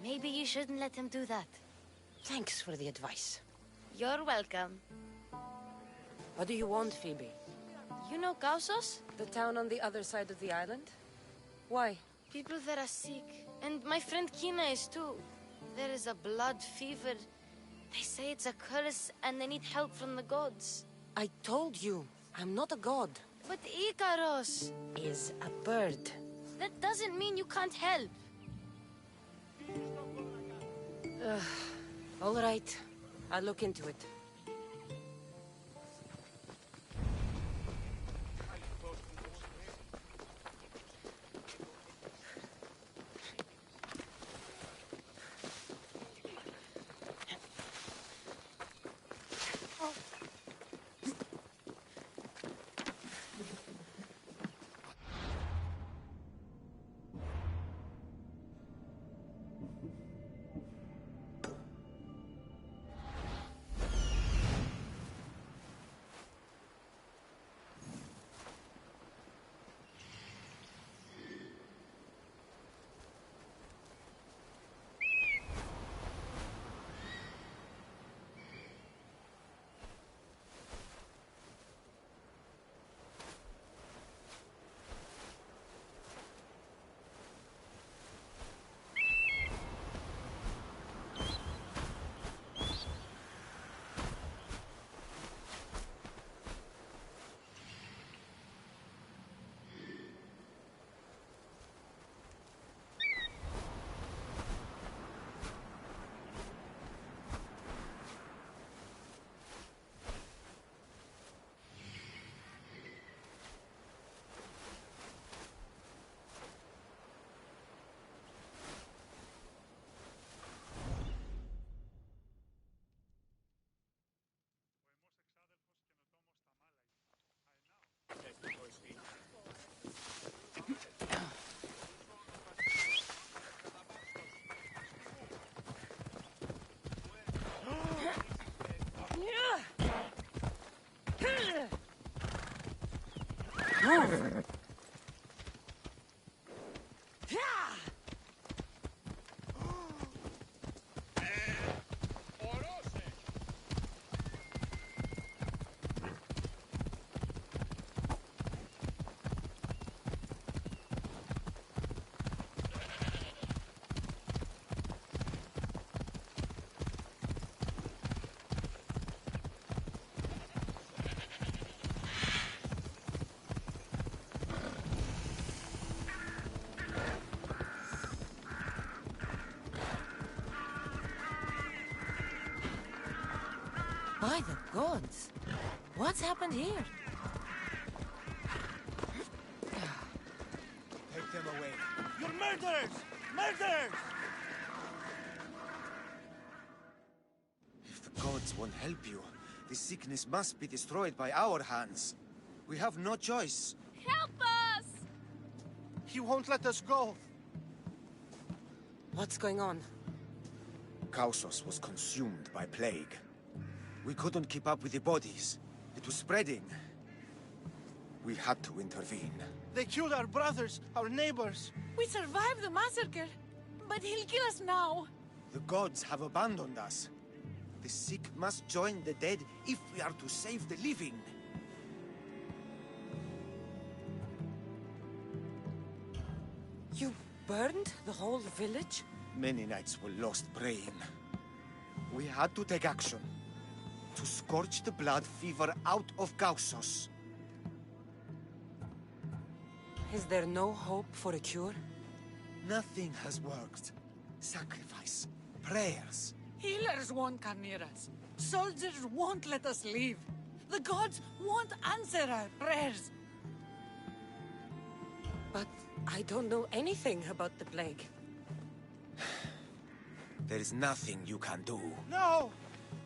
M: Maybe you shouldn't let him do that.
K: Thanks for the advice.
M: You're welcome.
K: What do you want, Phoebe?
M: You know Kausos?
K: The town on the other side of the island? Why?
M: People there are sick. And my friend Kina is too. There is a blood fever. They say it's a curse and they need help from the gods.
K: I told you, I'm not a god.
M: But Ikaros
K: is a bird.
M: That doesn't mean you can't help.
K: All right. I'll look into it. Move! By the gods! What's happened here?
C: Take them away. You're murderers! Murderers!
T: If the gods won't help you, this sickness must be destroyed by our hands. We have no choice.
M: Help us!
C: He won't let us go.
K: What's going on?
T: Kausos was consumed by plague. We couldn't keep up with the bodies. It was spreading. We had to intervene.
C: They killed our brothers, our neighbors.
R: We survived the massacre, but he'll kill us now.
T: The gods have abandoned us. The sick must join the dead if we are to save the living.
K: You burned the whole village?
T: Many nights were lost praying. We had to take action. To scorch the blood fever out of Kausos.
K: Is there no hope for a cure?
T: Nothing has worked. Sacrifice, prayers.
R: Healers won't come near us. Soldiers won't let us leave. The gods won't answer our prayers.
K: But I don't know anything about the plague.
T: There is nothing you can do.
C: No!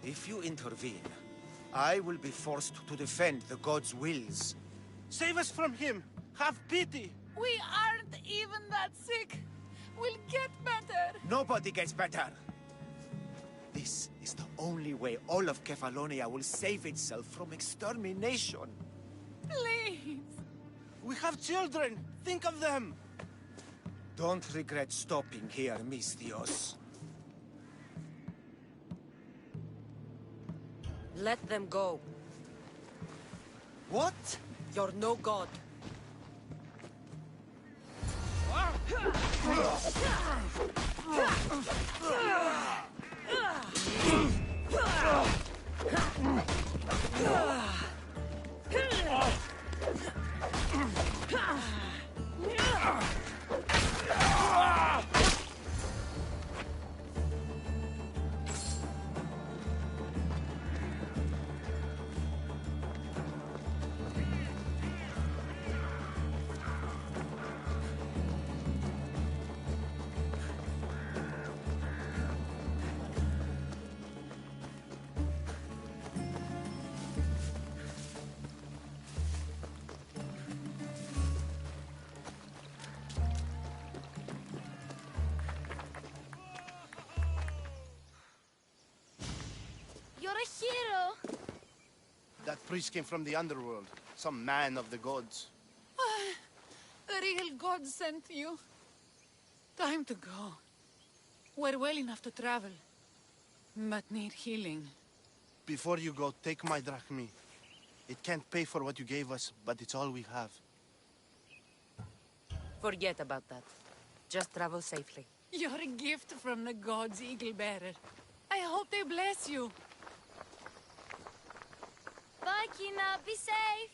T: If you intervene, I will be forced to defend the gods' wills.
C: Save us from him! Have pity!
R: We aren't even that sick. We'll get better.
T: Nobody gets better. This is the only way all of Kefalonia will save itself from extermination.
R: Please.
T: We have children! Think of them! Don't regret stopping here, Mistios.
J: Let them go.
T: What?
J: You're no god.
M: You're a hero!
B: That priest came from the underworld. Some man of the gods.
R: The real god sent you. Time to go. We're well enough to travel, but need healing.
B: Before you go, take my drachmi. It can't pay for what you gave us, but it's all we have.
J: Forget about that. Just travel safely.
R: You're a gift from the gods, Eagle Bearer. I hope they bless you.
M: Bye, Kina. Be safe!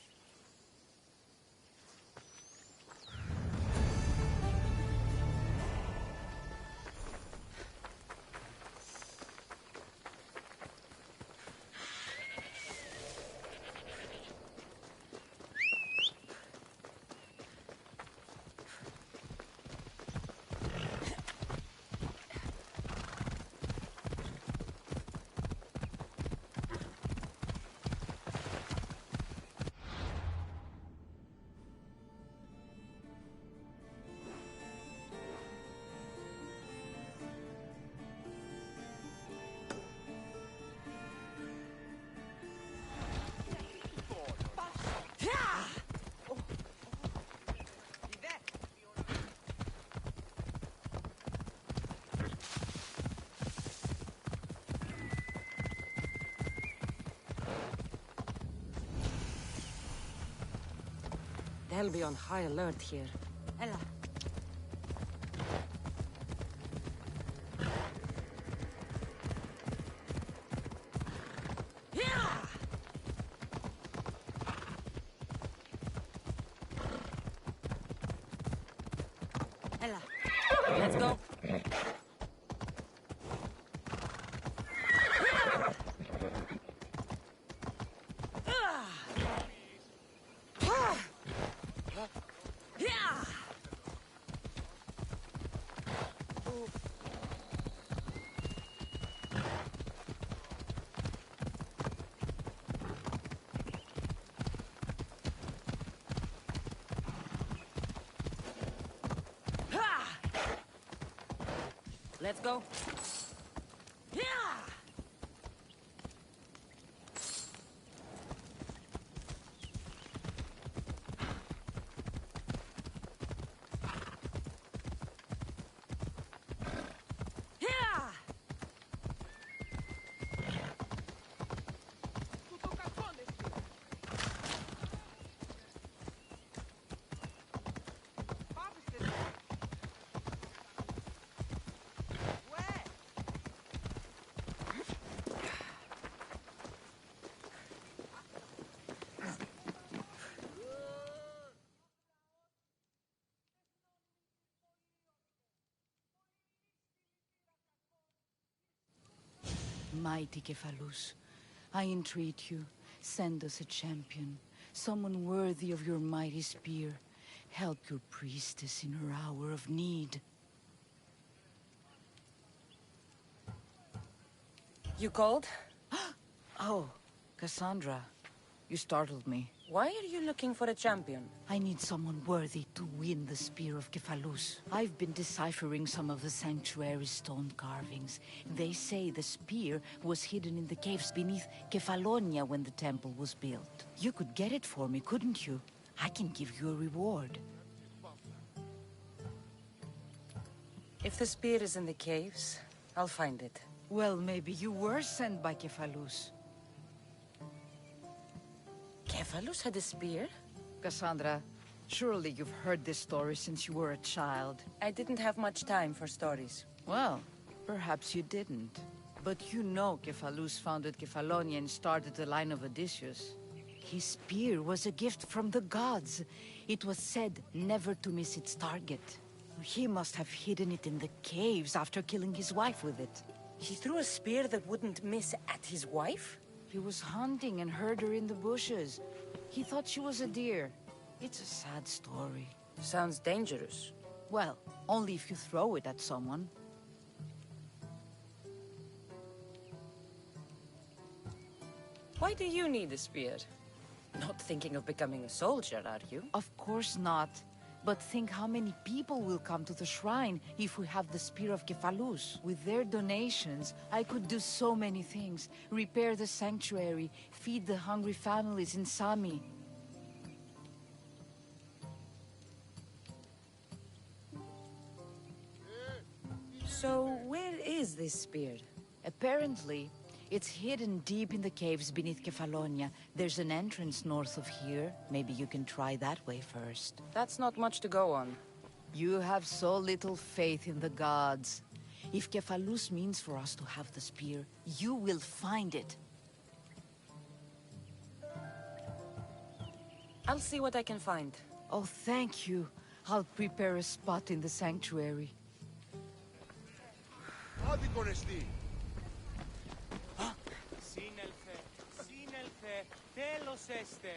J: They'll be on high alert here.
K: Ella.
J: Ella. Let's go. Let's go.
S: Mighty Kephalus, I entreat you, send us a champion, someone worthy of your mighty spear. Help your priestess in her hour of need.
J: You called?
S: Oh, Cassandra, you startled me.
J: Why are you looking for a champion?
S: I need someone worthy to win the spear of Kephalus. I've been deciphering some of the sanctuary's stone carvings. They say the spear was hidden in the caves beneath Kefalonia when the temple was built. You could get it for me, couldn't you? I can give you a reward.
K: If the spear is in the caves, I'll find it.
S: Well, maybe you were sent by Cephalus.
K: Cephalus had a spear?
S: Cassandra, surely you've heard this story since you were a child.
K: I didn't have much time for stories.
S: Well, perhaps you didn't. But you know Cephalus founded Kefalonia and started the line of Odysseus. His spear was a gift from the gods. It was said never to miss its target. He must have hidden it in the caves after killing his wife with it.
K: He threw a spear that wouldn't miss at his wife?
S: He was hunting and heard her in the bushes. He thought she was a deer. It's a sad story.
K: Sounds dangerous.
S: Well, only if you throw it at someone.
K: Why do you need a spear? Not thinking of becoming a soldier, are you?
S: Of course not. But think how many people will come to the shrine if we have the Spear of Cephalus. With their donations, I could do so many things. Repair the sanctuary, feed the hungry families in Sami.
K: So, where is this spear?
S: Apparently, it's hidden deep in the caves beneath Kefalonia. There's an entrance north of here. Maybe you can try that way first.
K: That's not much to go on.
S: You have so little faith in the gods. If Cephalus means for us to have the spear, you will find it.
K: I'll see what I can find.
S: Oh, thank you. I'll prepare a spot in the sanctuary.
U: Σύνελθε, τέλος έστε.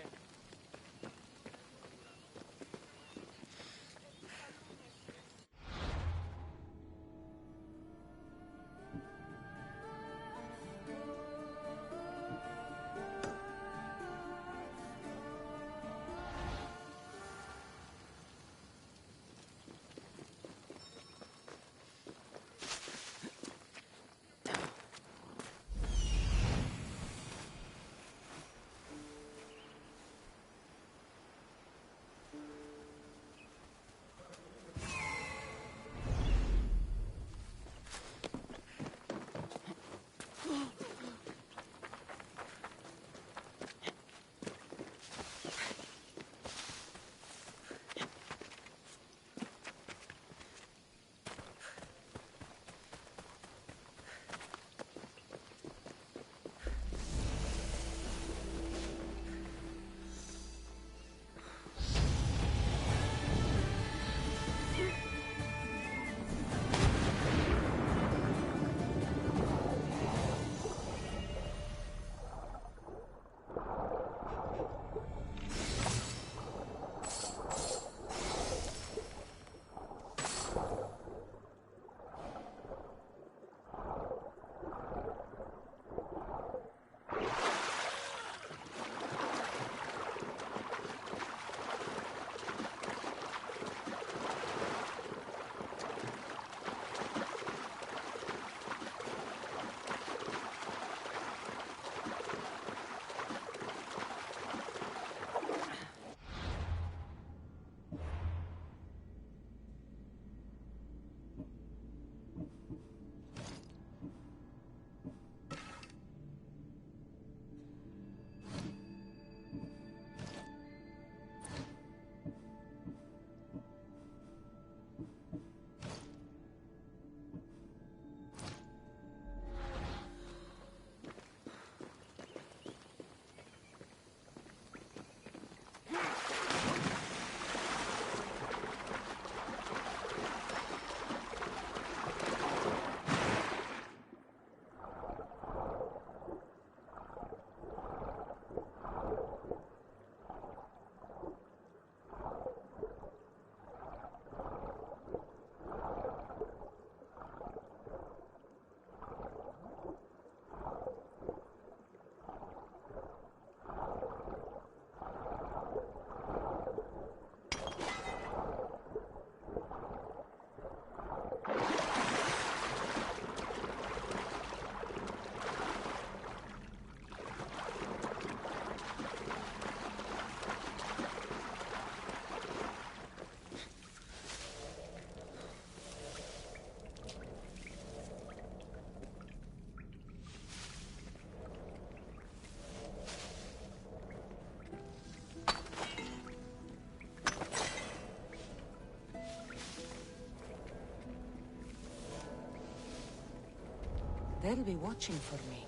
K: They'll be watching for me.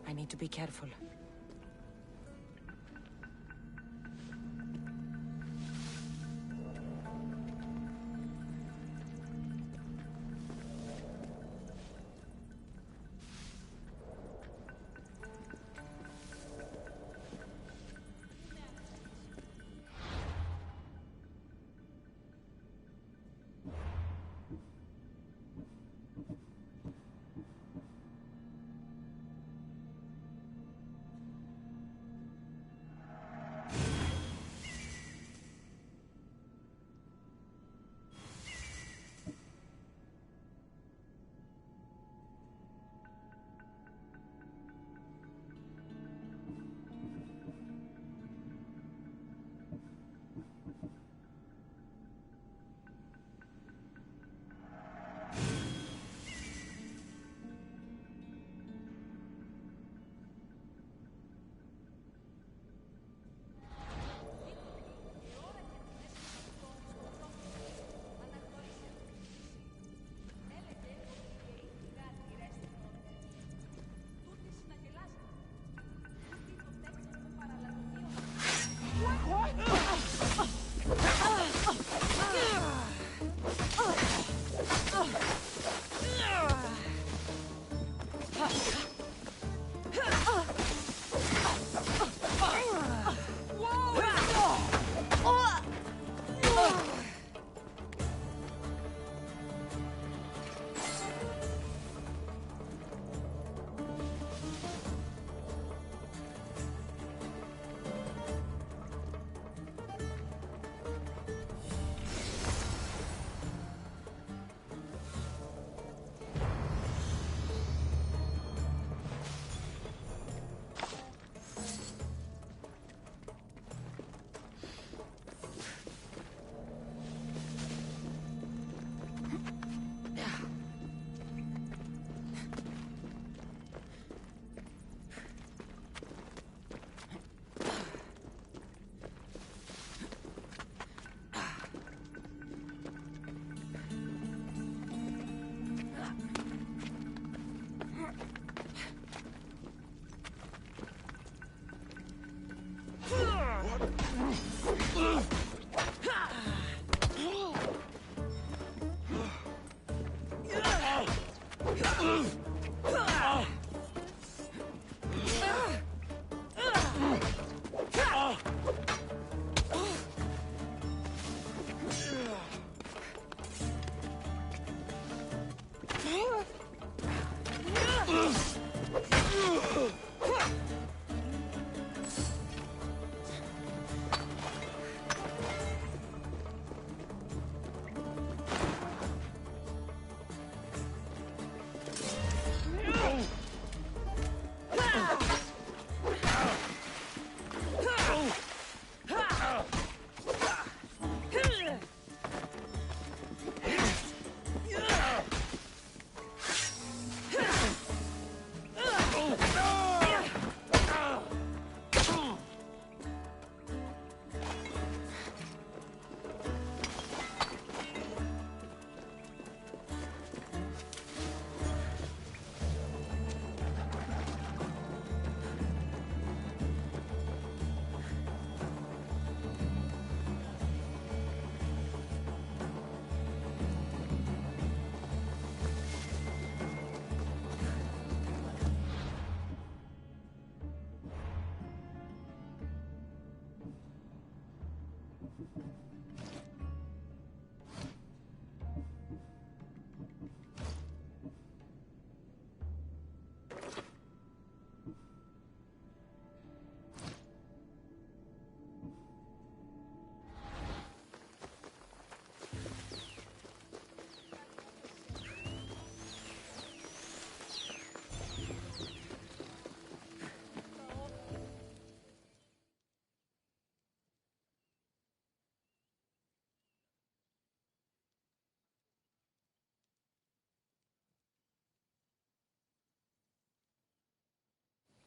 K: I need to be careful.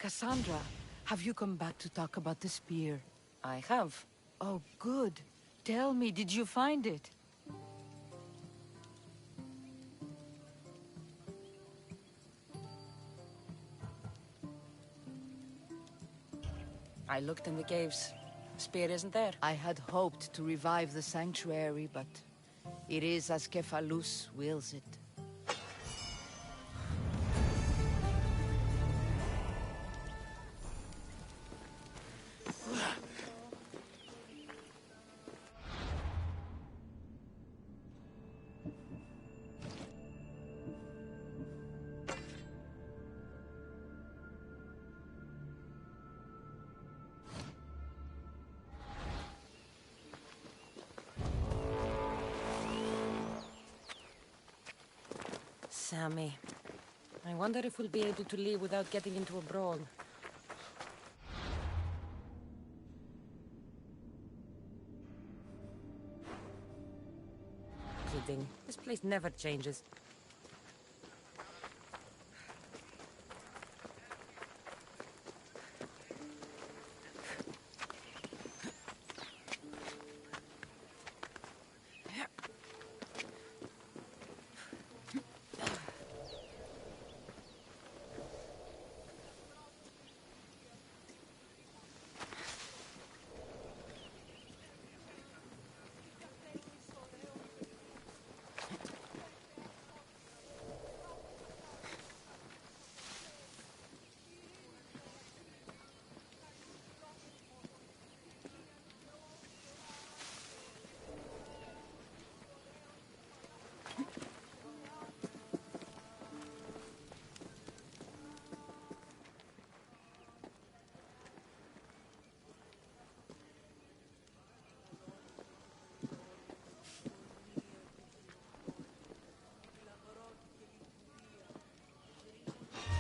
S: Cassandra, have you come back to talk about the spear?
K: I have.
S: Oh, good. Tell me, did you find it?
K: I looked in the caves. Spear isn't there.
S: I had hoped to revive the sanctuary, but it is as Kephalus wills it.
K: Sammy. I wonder if we'll be able to leave without getting into a brawl. Kidding. This place never changes.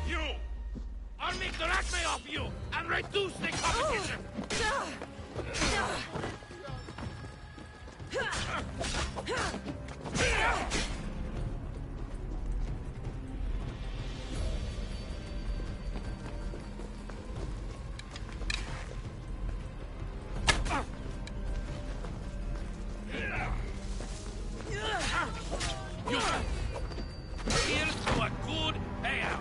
A: You! I'll make the acme off you and reduce the competition! Here's to a good payout!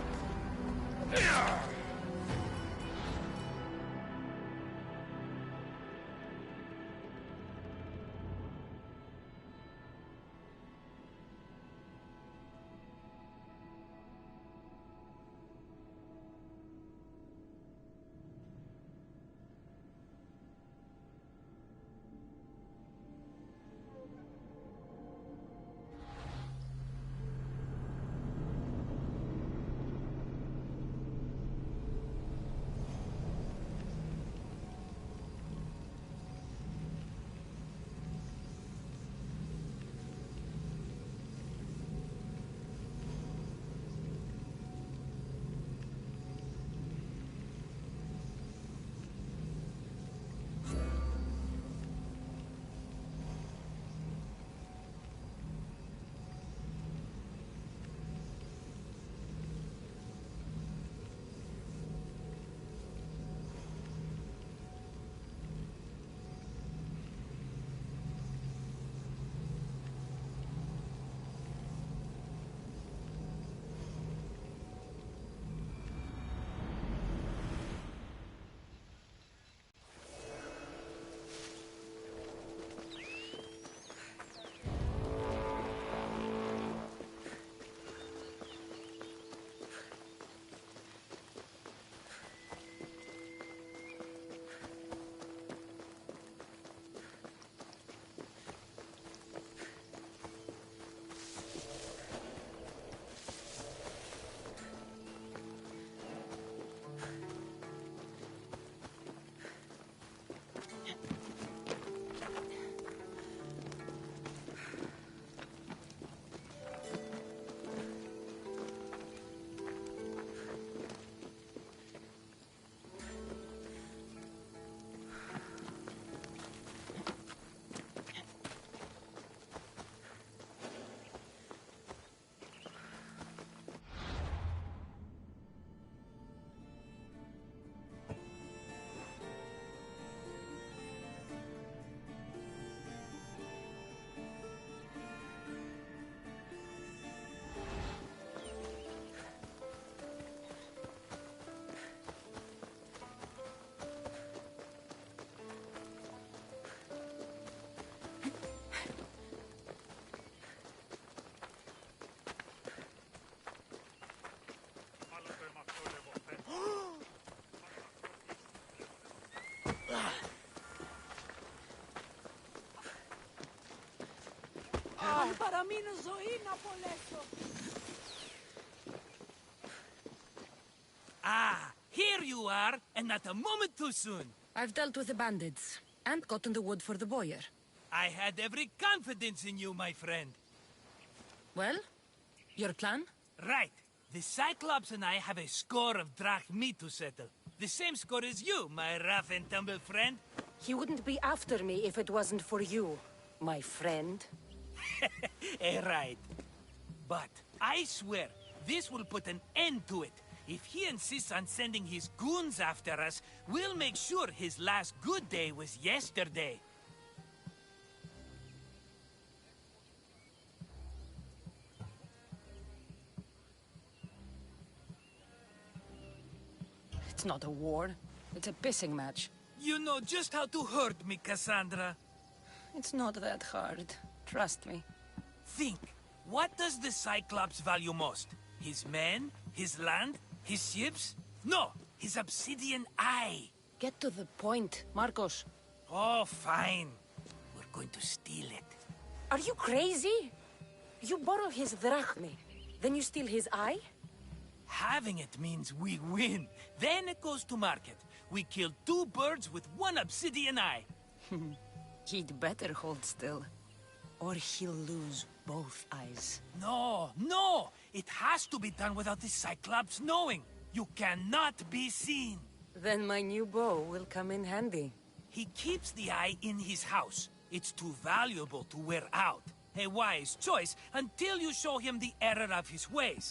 O: Καμίνο ζωή να απολέσω. Ah, here you are, and not a moment too soon.
K: I've dealt with the bandits, and gotten the wood for the boiler.
O: I had every confidence in you, my friend.
K: Well, your plan?
O: Right. The Cyclops and I have a score of drachmi to settle. The same score as you, my rough and tumble friend.
K: He wouldn't be after me if it wasn't for you, my friend.
O: Right. But I swear, this will put an end to it. If he insists on sending his goons after us, we'll make sure his last good day was yesterday.
K: It's not a war. It's a pissing match.
O: You know just how to hurt me, Cassandra.
K: It's not that hard. Trust me.
O: Think. What does the Cyclops value most? His men? His land? His ships? No! His obsidian eye!
K: Get to the point, Marcos.
O: Oh, fine. We're going to steal it.
K: Are you crazy? You borrow his drachmi, then you steal his eye?
O: Having it means we win. Then it goes to market. We kill 2 birds with 1 obsidian eye.
K: He'd better hold still. Or he'll lose both eyes.
O: No, no! It has to be done without the Cyclops knowing. You cannot be seen.
K: Then my new bow will come in handy.
O: He keeps the eye in his house. It's too valuable to wear out. A wise choice until you show him the error of his ways.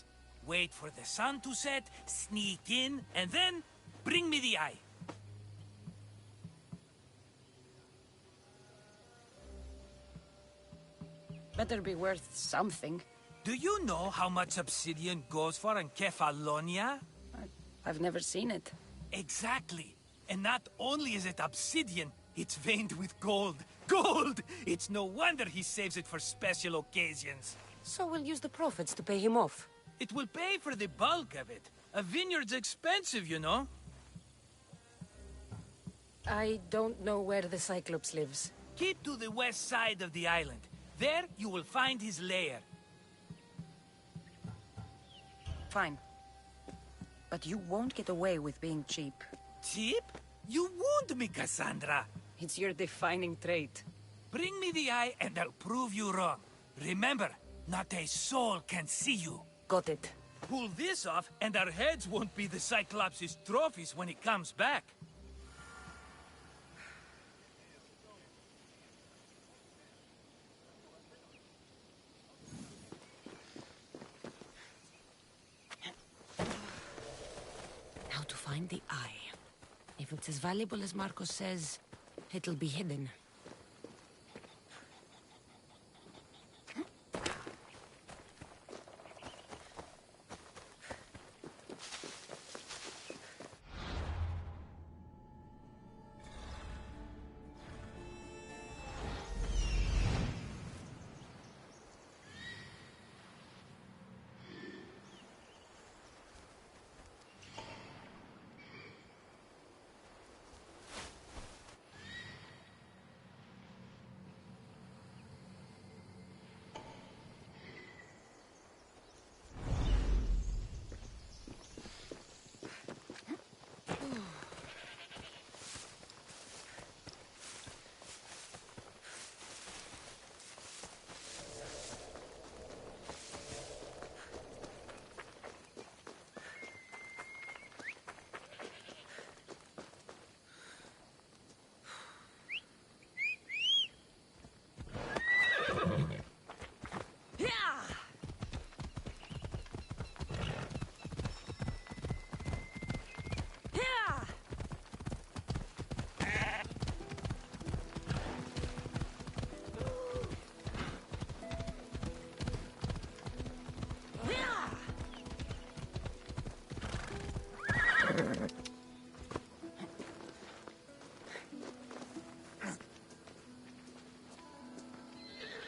O: Wait for the sun to set, sneak in, and then bring me the eye.
K: Better be worth something.
O: Do you know how much obsidian goes for in Kefalonia?
K: I've never seen it.
O: Exactly. And not only is it obsidian, it's veined with gold. Gold! It's no wonder he saves it for special occasions.
K: So we'll use the profits to pay him off.
O: It will pay for the bulk of it. A vineyard's expensive, you know.
K: I don't know where the Cyclops lives.
O: Keep to the west side of the island. There, you will find his lair.
K: Fine. But you won't get away with being cheap.
O: Cheap? You wound me, Cassandra.
K: It's your defining trait.
O: Bring me the eye and I'll prove you wrong. Remember, not a soul can see you.
K: Got it.
O: Pull this off and our heads won't be the Cyclops' trophies when he comes back.
K: Now to find the eye. If it's as valuable as Marcos says, it'll be hidden.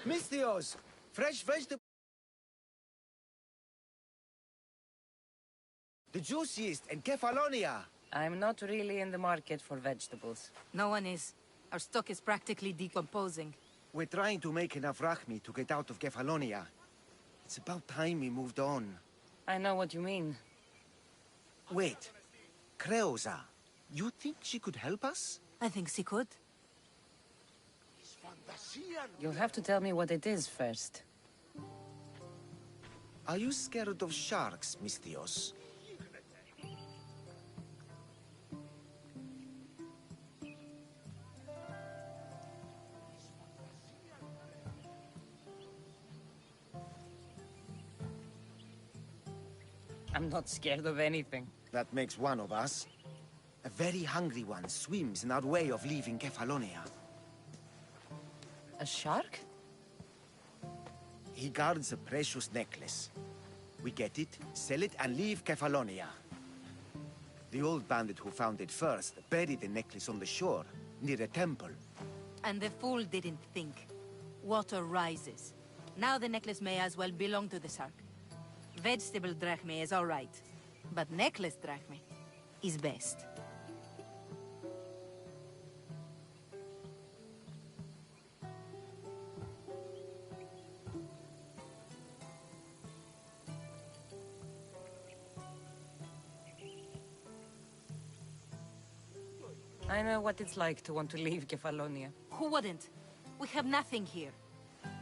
T: Mistios! Fresh vegetable. The juiciest in Kefalonia.
K: I'm not really in the market for vegetables.
G: No one is. Our stock is practically decomposing.
T: We're trying to make enough Rachmi to get out of Kefalonia. It's about time we moved on.
K: I know what you mean.
T: Wait. Creosa. You think she could help us?
H: I think she could.
K: You'll have to tell me what it is first.
T: Are you scared of sharks, Mistios?
K: I'm not scared of anything.
T: That makes one of us. A very hungry one swims in our way of leaving Kefalonia.
K: A shark?
T: He guards a precious necklace. We get it, sell it, and leave Kefalonia. The old bandit who found it first buried the necklace on the shore, near a temple.
H: And the fool didn't think. Water rises. Now the necklace may as well belong to the shark. Vegetable drachme is all right, but necklace drachme is best.
K: I know what it's like to want to leave Kefalonia.
H: Who wouldn't? We have nothing here.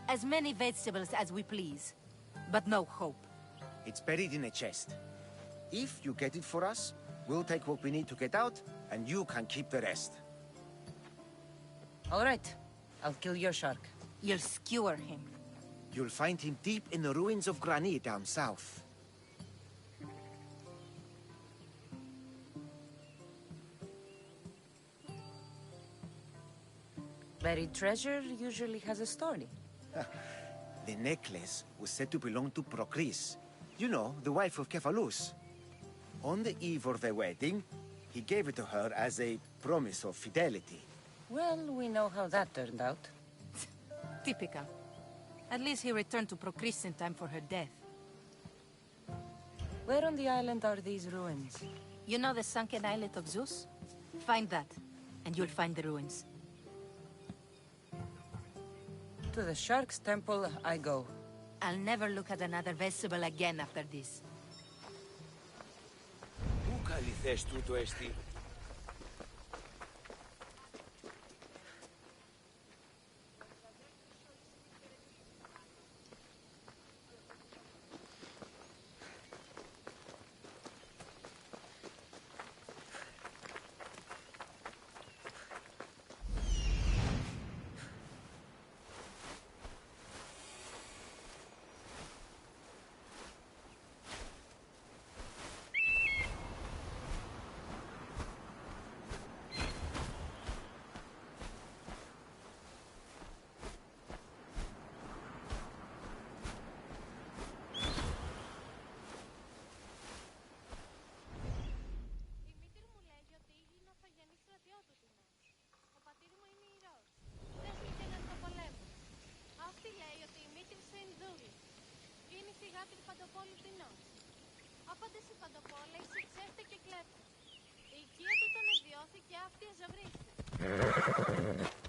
H: As many vegetables as we please, but no hope.
T: It's buried in a chest. If you get it for us, we'll take what we need to get out, and you can keep the rest.
K: All right. I'll kill your shark.
H: You'll skewer him.
T: You'll find him deep in the ruins of Granit down south.
K: Buried treasure usually has a story.
T: The necklace was said to belong to Procris. You know, the wife of Cephalus. On the eve of their wedding, he gave it to her as a promise of fidelity.
K: Well, we know how that turned out.
H: Typical. At least he returned to Procris in time for her death.
K: Where on the island are these ruins?
H: You know the sunken islet of Zeus? Find that, and you'll find the ruins.
K: To the Shark's Temple I go.
H: I'll never look at another vegetable again after this.
D: Πού καλή θέση τούτο εστί?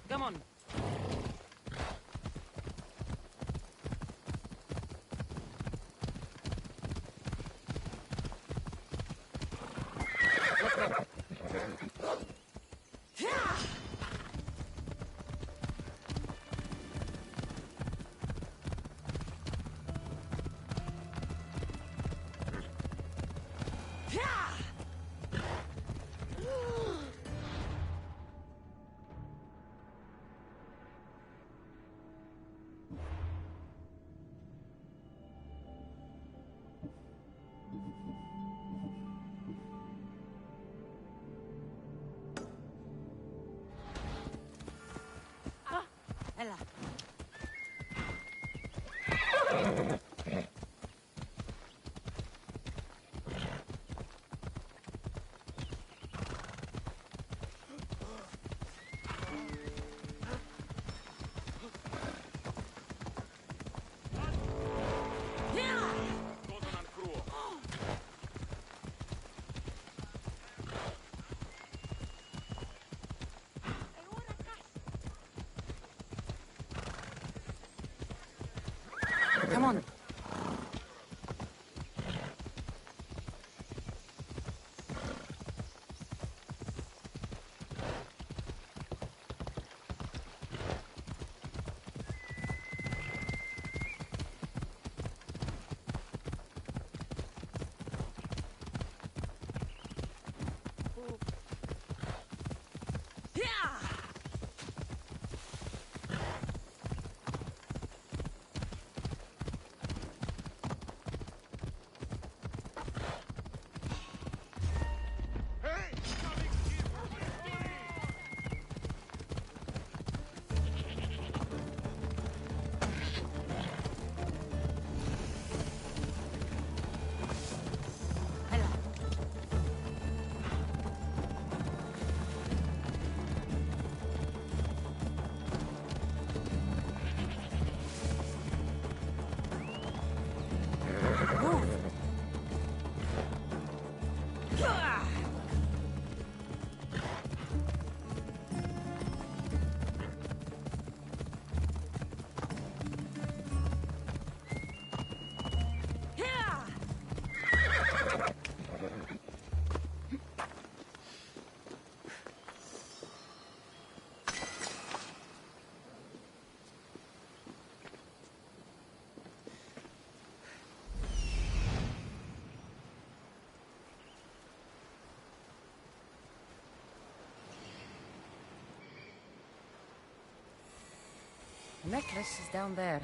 K: Come on.
J: Come on. The necklace is down there.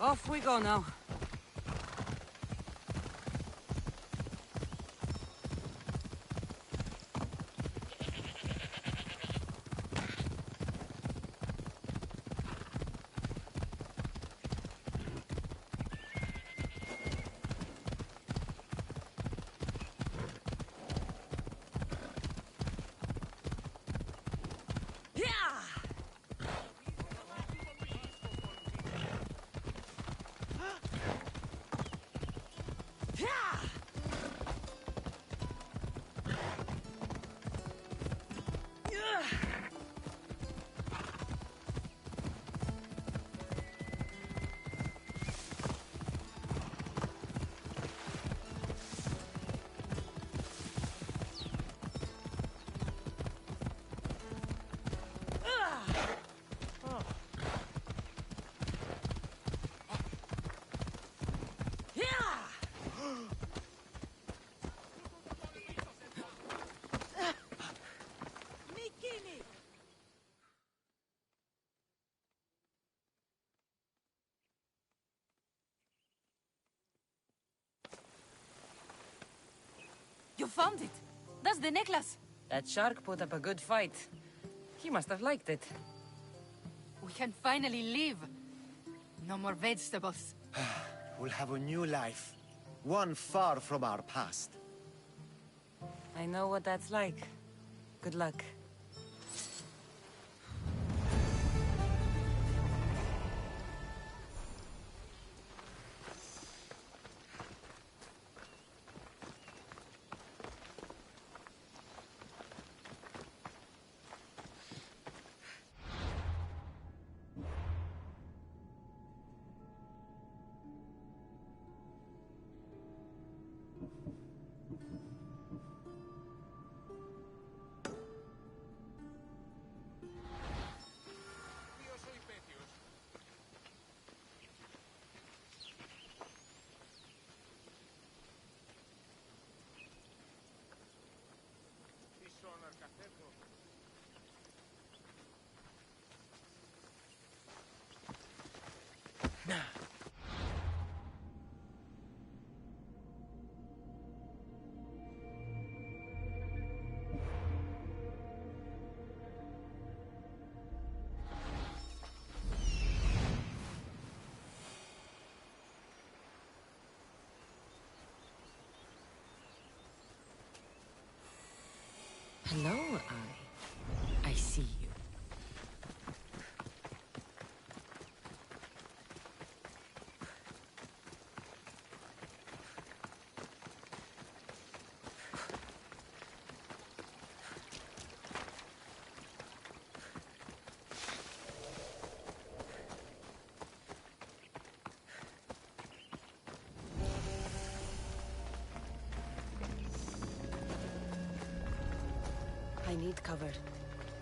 J: Off we go now.
H: You found it! That's the necklace!
K: That shark put up a good fight. He must have liked it.
H: We can finally live. No more vegetables.
T: We'll have a new life. One far from our past.
K: I know what that's like. Good luck. Hello, I see you. I need cover.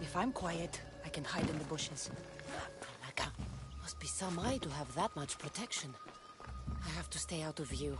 K: If I'm quiet, I can hide in the bushes.
E: Must be some eye to have that much protection. I
K: I have to stay out of view.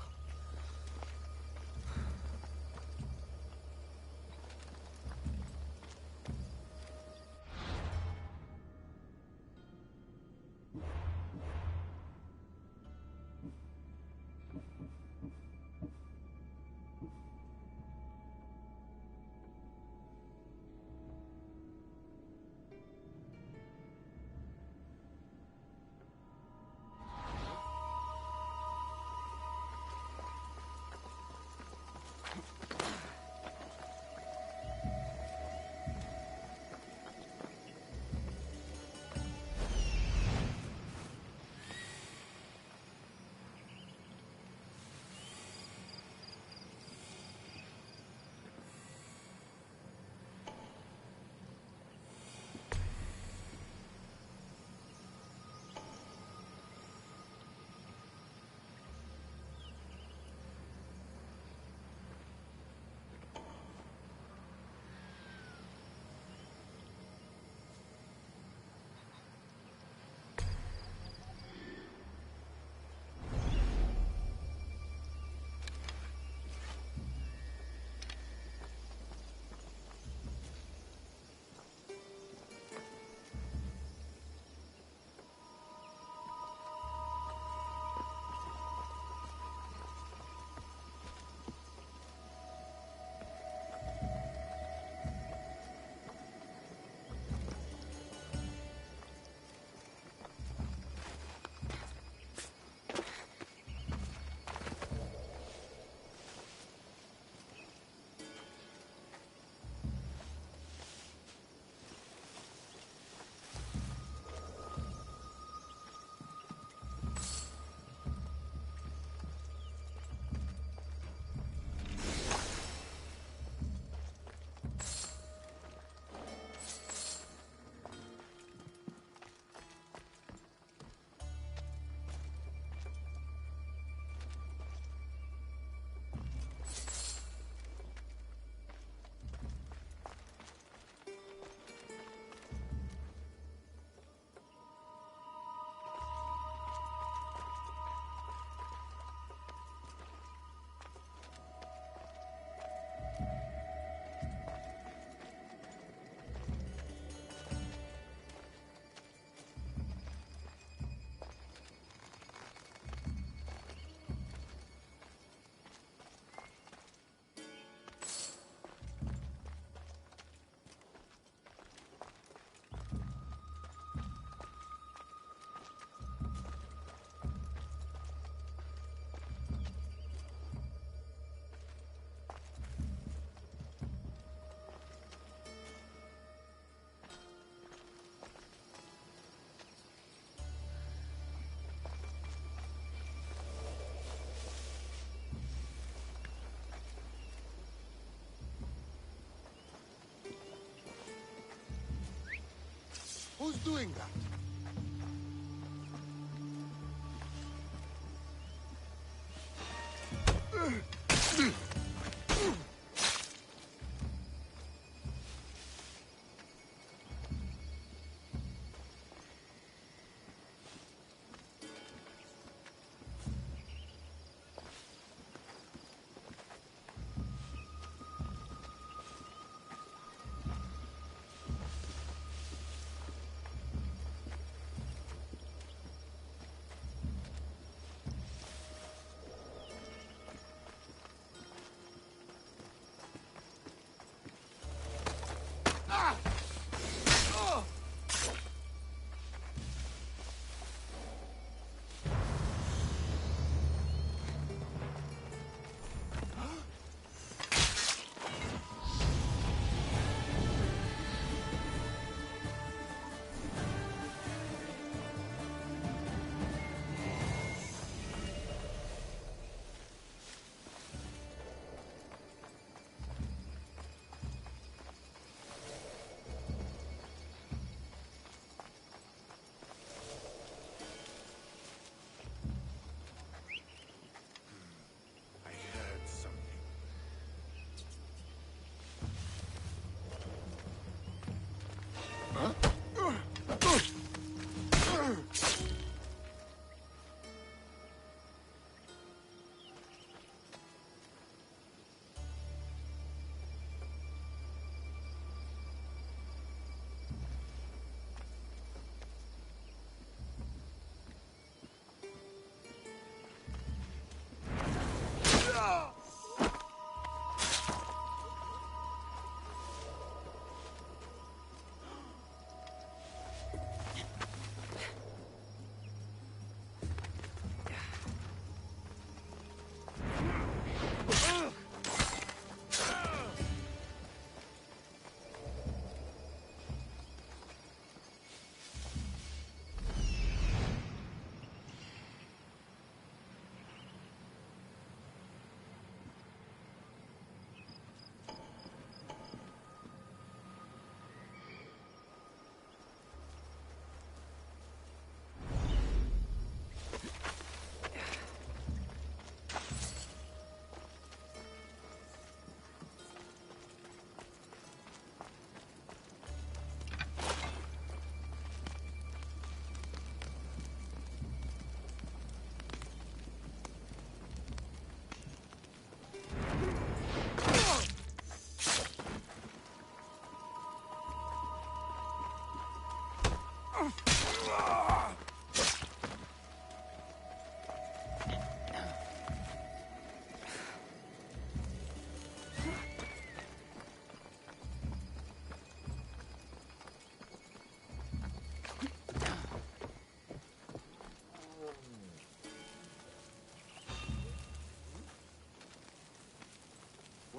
C: Who's doing that?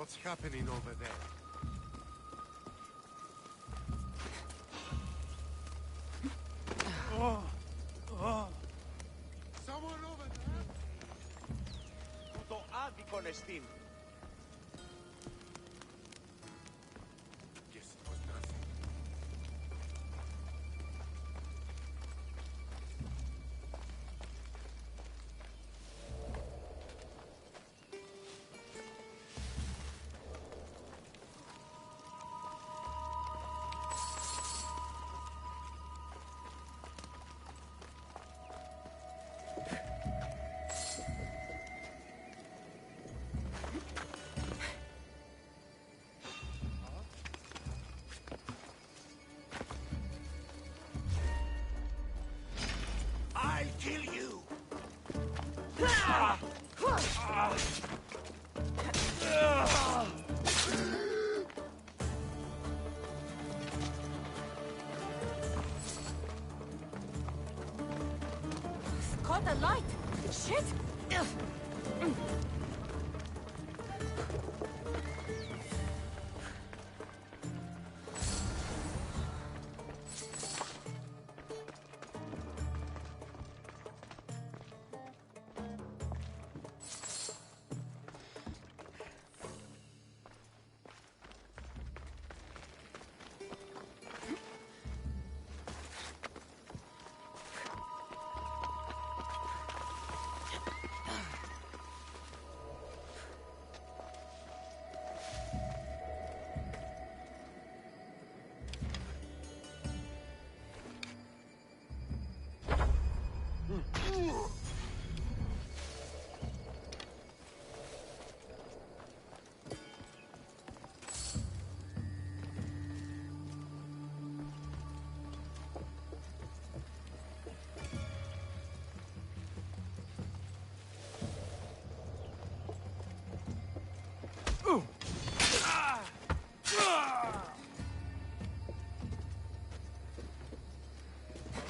C: What's happening over there? Oh! Oh! Someone over there?
U: Το άδικον εστίν.
C: Guess it was nothing.
D: I'll kill you!
H: Caught the light! Shit!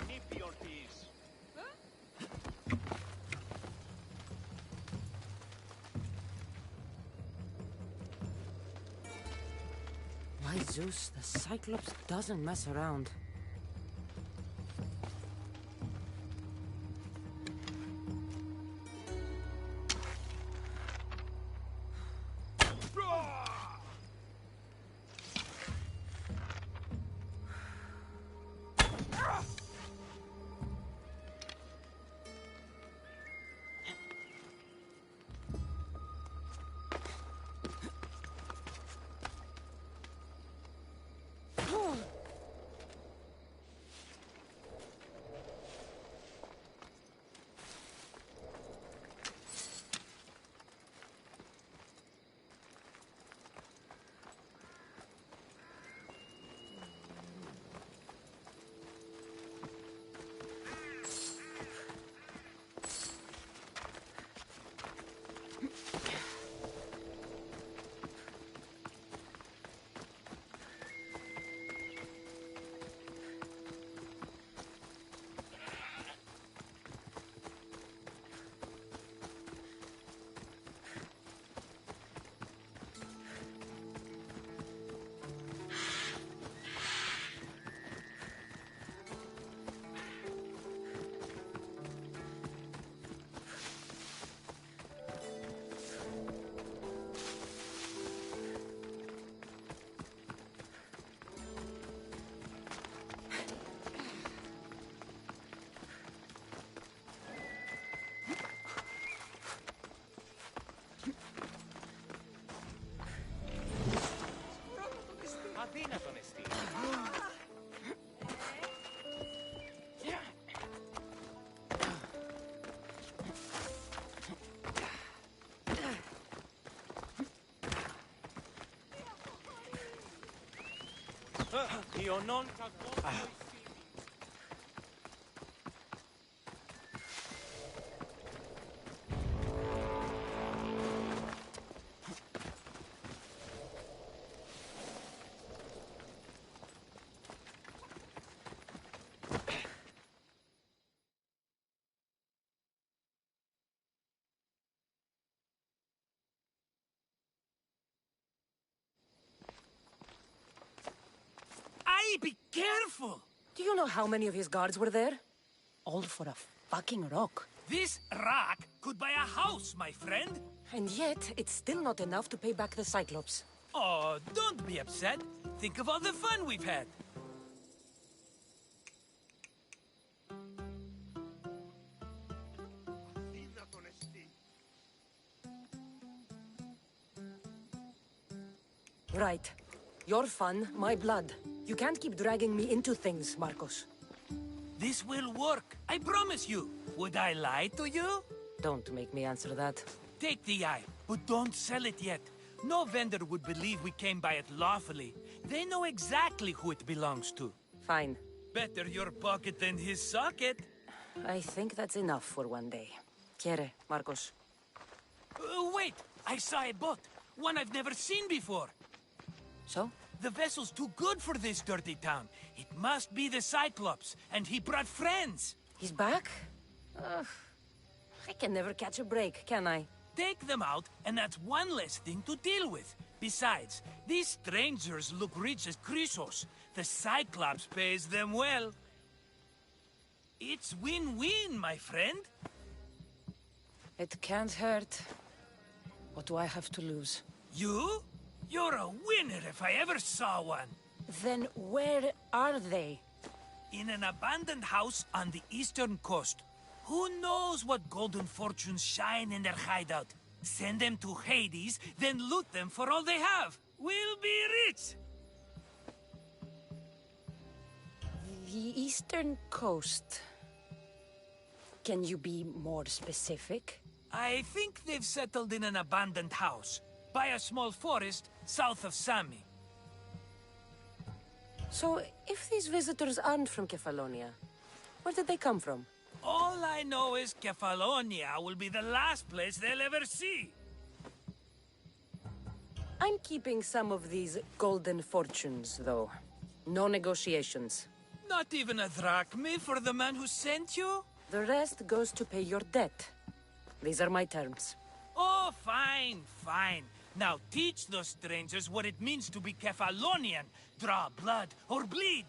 U: Νίπιον της.
J: By Zeus, the Cyclops doesn't mess around.
U: Αδύνατον εστίν. Ιωνών κακών
O: be careful!
K: Do you know how many of his guards were there? All for a fucking rock.
O: This rock could buy a house, my friend.
K: And yet, it's still not enough to pay back the Cyclops.
O: Oh, don't be upset. Think of all the fun we've had.
K: Right. Your fun, my blood. You can't keep dragging me into things, Marcos.
O: This will work, I promise you. Would I lie to you?
K: Don't make me answer that.
O: Take the eye, but don't sell it yet. No vendor would believe we came by it lawfully. They know exactly who it belongs to.
K: Fine.
O: Better your pocket than his socket.
K: I think that's enough for one day. Quiere, Marcos.
O: Wait! I saw a boat. One I've never seen before.
K: So?
O: The vessel's too good for this dirty town. It must be the Cyclops, and he brought friends.
K: He's back? I can never catch a break, can I?
O: Take them out, and that's one less thing to deal with. Besides, these strangers look rich as Chrysos. The Cyclops pays them well. It's win-win, my friend.
K: It can't hurt. What do I have to lose?
O: You? You're a winner if I ever saw one.
K: Then where are they?
O: In an abandoned house on the eastern coast. Who knows what golden fortunes shine in their hideout? Send them to Hades, then loot them for all they have. We'll be rich!
K: The eastern coast. Can you be more specific?
O: I think they've settled in an abandoned house, by a small forest south of Sami.
K: So, if these visitors aren't from Kefalonia, where did they come from?
O: All I know is Kefalonia will be the last place they'll ever see.
K: I'm keeping some of these golden fortunes, though. No negotiations.
O: Not even a drachme for the man who sent you?
K: The rest goes to pay your debt. These are my terms.
O: Oh, fine, fine. Now teach those strangers what it means to be Kefalonian. Draw blood or bleed.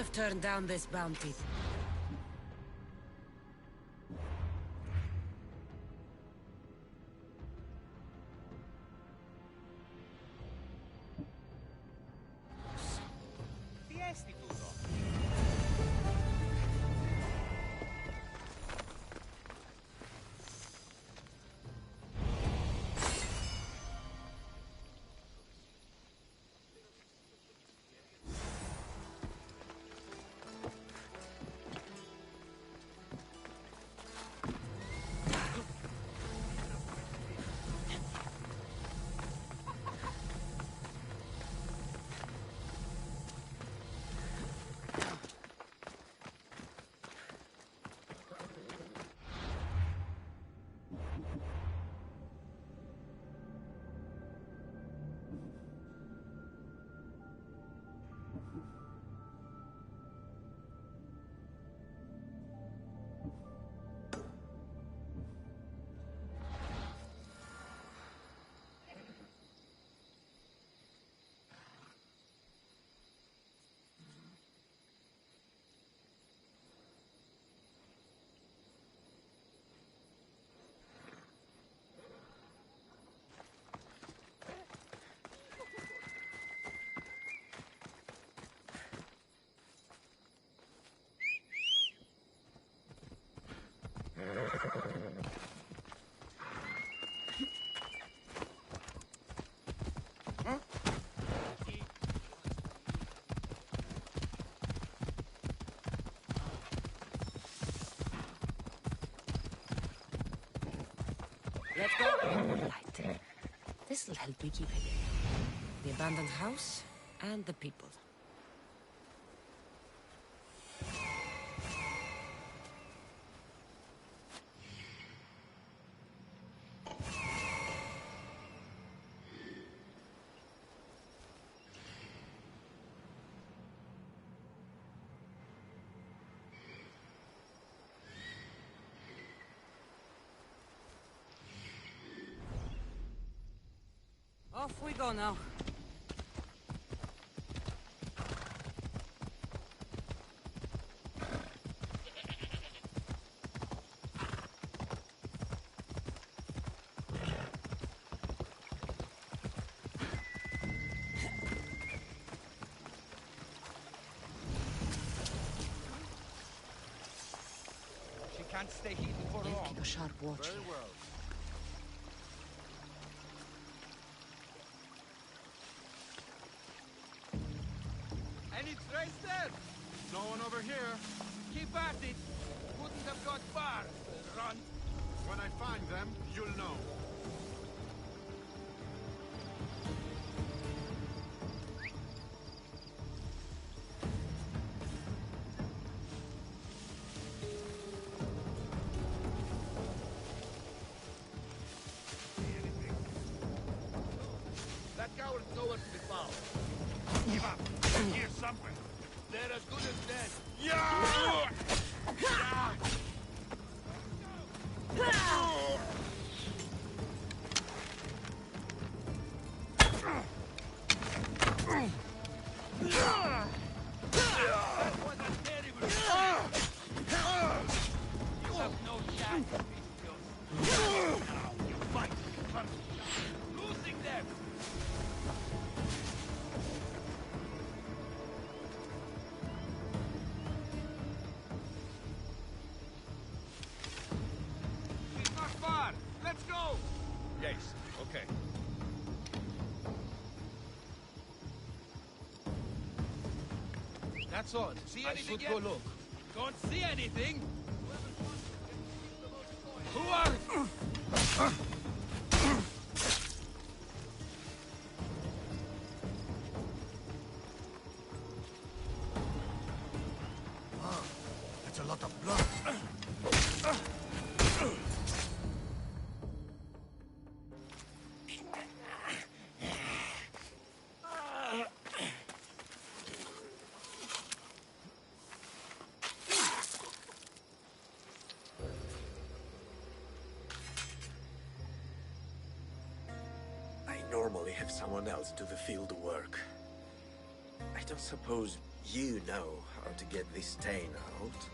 J: have turned down this bounty.
K: Let's go. Light. This'll help me keep it. The abandoned house and the people.
J: Off we go now.
U: She can't stay hidden for long.
K: Keep a sharp watch
U: Very
K: here.
U: well. Any trace there?
L: No one over here.
U: Keep at it. Wouldn't have got far. Run.
L: When I find them, you'll know.
U: That coward's nowhere to be found. Give up. Here somewhere. They're as good as dead. Yeah! That was a terrible shot. You have no chance, Christians. Now you fight. Losing them. It's not far. Let's go. Yes. Okay. That's all. See anything yet? Go look. Don't see anything. Who are?
B: That's a lot of blood.
E: I normally have someone else do the field work. I don't suppose You know how to get this stain out.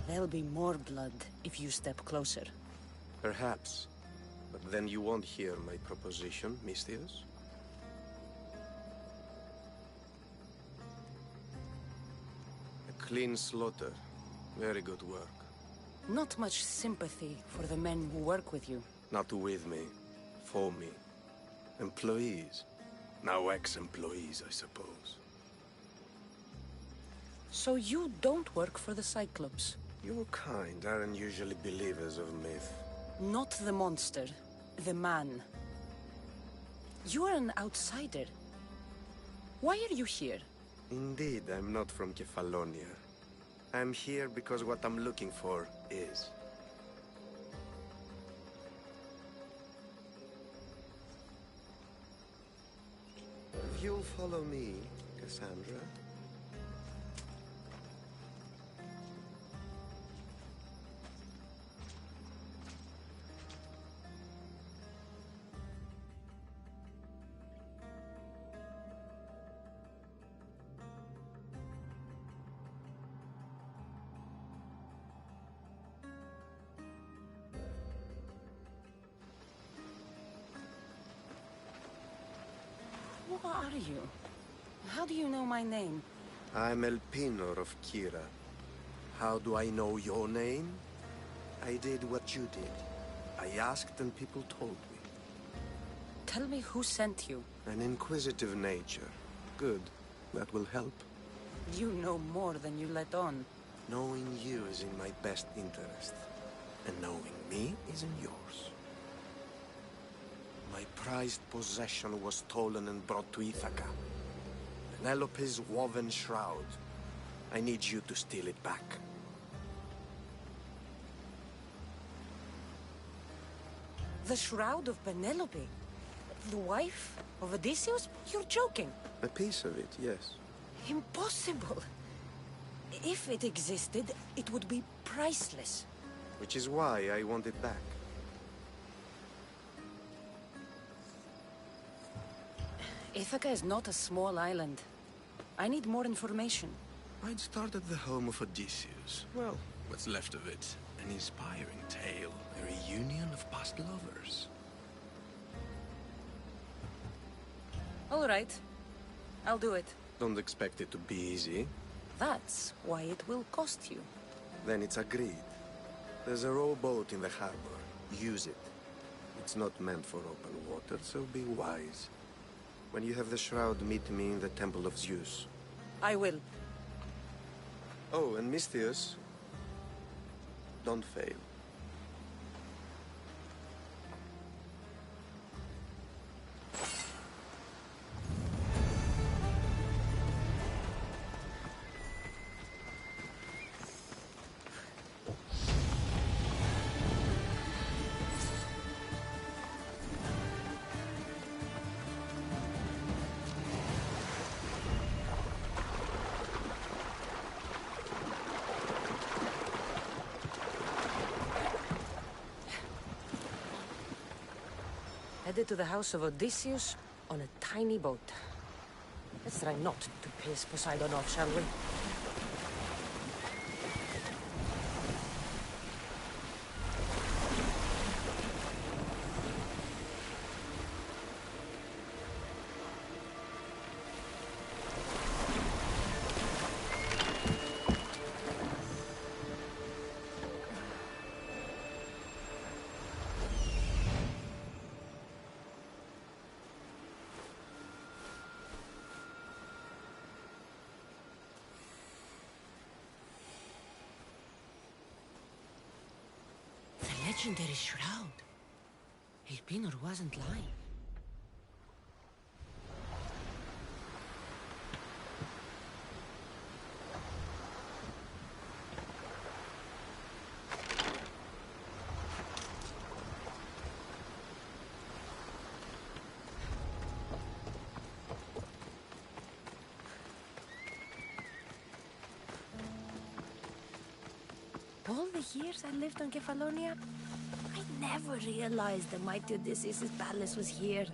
J: There'll be more blood if you step closer.
E: Perhaps. But then you won't hear my proposition, Mistius. A clean slaughter. Very good work.
J: Not much sympathy for the men who work with you.
E: Not with me. For me. Employees. Now ex-employees, I suppose.
J: So you don't work for the Cyclops?
E: Your kind aren't usually believers of myth.
J: Not the monster. The man. You are an outsider. Why are you here?
E: Indeed, I'm not from Kefalonia. I'm here because what I'm looking for is. If you'll follow me, Cassandra.
J: Who are you? How do you know my name?
E: I'm Elpinor of Kira. How do I know your name? I did what you did. I asked and people told me.
J: Tell me who sent you.
E: An inquisitive nature. Good. That will help.
J: You know more than you let on.
E: Knowing you is in my best interest. And knowing me is in yours. My prized possession was stolen and brought to Ithaca. Penelope's woven shroud. I need you to steal it back.
J: The shroud of Penelope? The wife of Odysseus? You're joking.
E: A piece of it, yes.
J: Impossible. If it existed, it would be priceless.
E: Which is why I want it back.
J: Ithaca is not a small island. I need more information.
E: I'd start at the home of Odysseus. Well, what's left of it. An inspiring tale. A reunion of past lovers.
J: All right. I'll do it.
E: Don't expect it to be easy.
J: That's why it will cost you.
E: Then it's agreed. There's a rowboat in the harbor. Use it. It's not meant for open water, so be wise. When you have the shroud, meet me in the Temple of Zeus.
J: I will.
E: Oh, and Mistius, don't fail.
J: Headed to the house of Odysseus on a tiny boat. Let's try not to piss Poseidon off, shall we? Legendary shroud. Elpinor wasn't lying. All the years I lived on Kefalonia, I
F: never realized the mighty Odysseus' palace was here.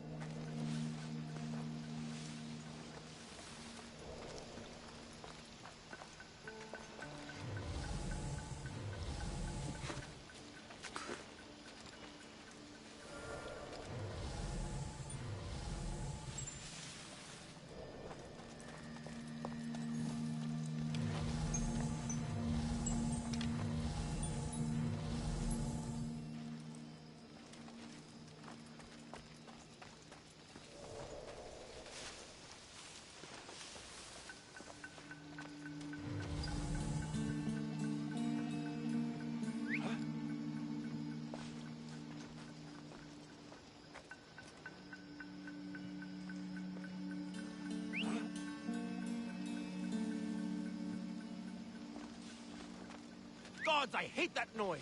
U: Gods, I hate that noise!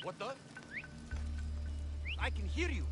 U: What the? I can hear you!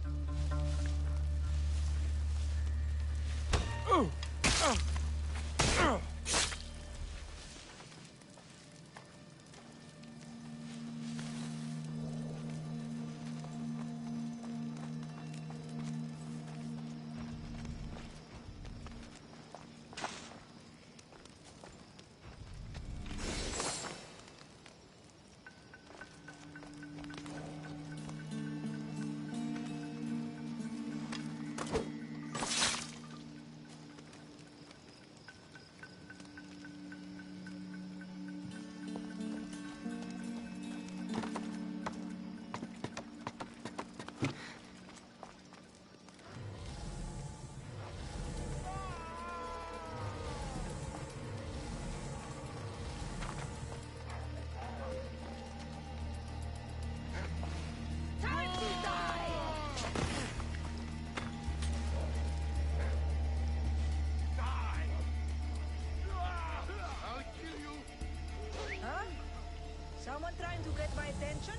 F: Someone trying to get my attention?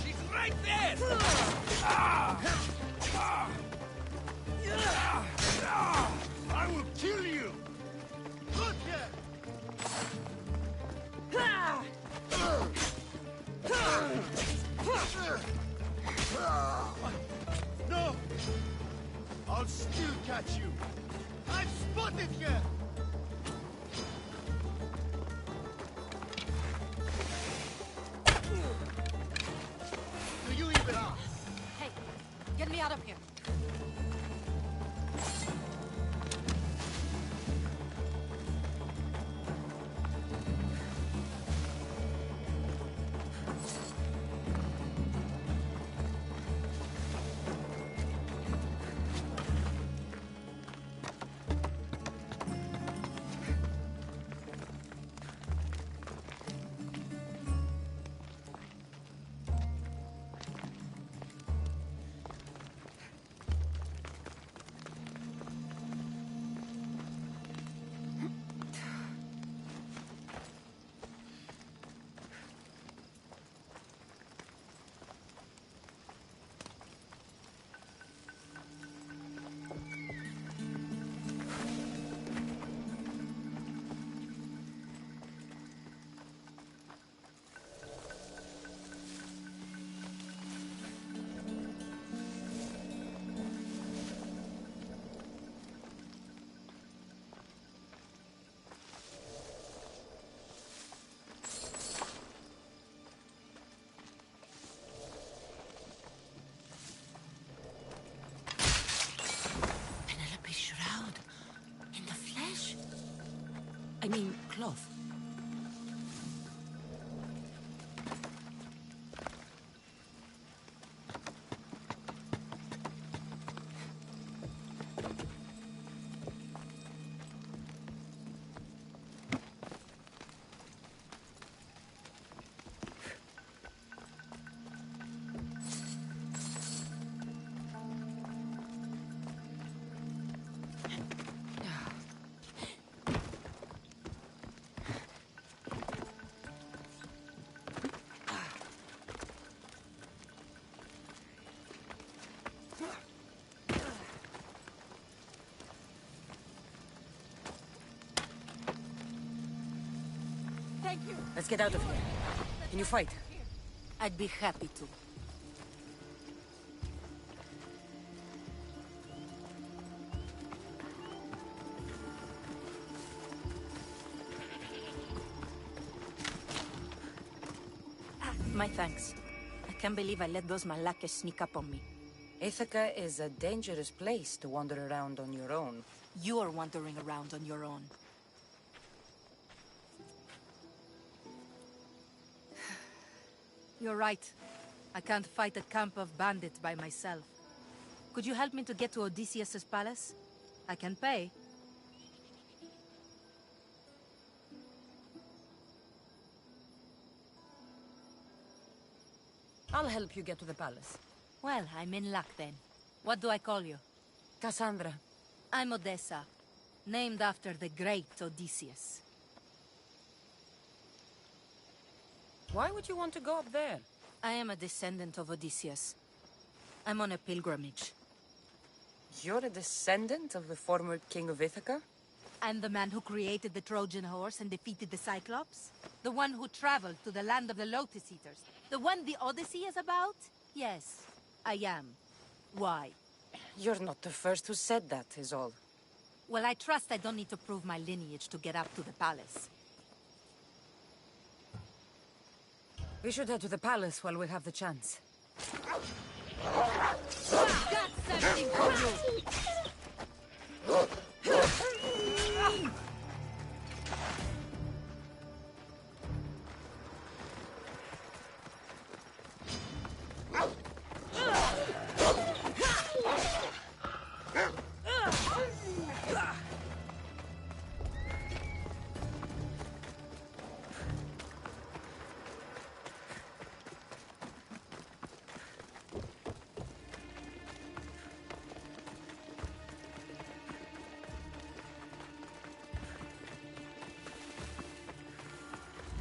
U: She's right there! I will kill you! Look here! No! I'll still catch you! I've spotted you! Do you even ask?
H: Hey, get me out of here.
J: mean, cloth.
H: Thank you.
J: Let's get out of here. Can you fight?
H: I'd be happy to. My thanks. I can't believe I let those Malakas sneak up on me.
J: Ithaca is a dangerous place to wander around on your own.
H: You are wandering around on your own. You're right. I can't fight a camp of bandits by myself. Could you help me to get to Odysseus's palace? I can pay.
J: I'll help you get to the palace.
H: Well, I'm in luck then. What do I call you?
J: Cassandra.
H: I'm Odessa, named after the great Odysseus.
J: Why would you want to go up there?
H: I am a descendant of Odysseus. I'm on a pilgrimage.
J: You're a descendant of the former king of Ithaca?
H: I'm the man who created the Trojan horse and defeated the Cyclops? The one who traveled to the land of the Lotus Eaters? The one the Odyssey is about? Yes, I am. Why?
J: You're not the first who said that, is all.
H: Well, I trust I don't need to prove my lineage to get up to the palace.
J: We should head to the palace while we have the chance.
H: Got something for you!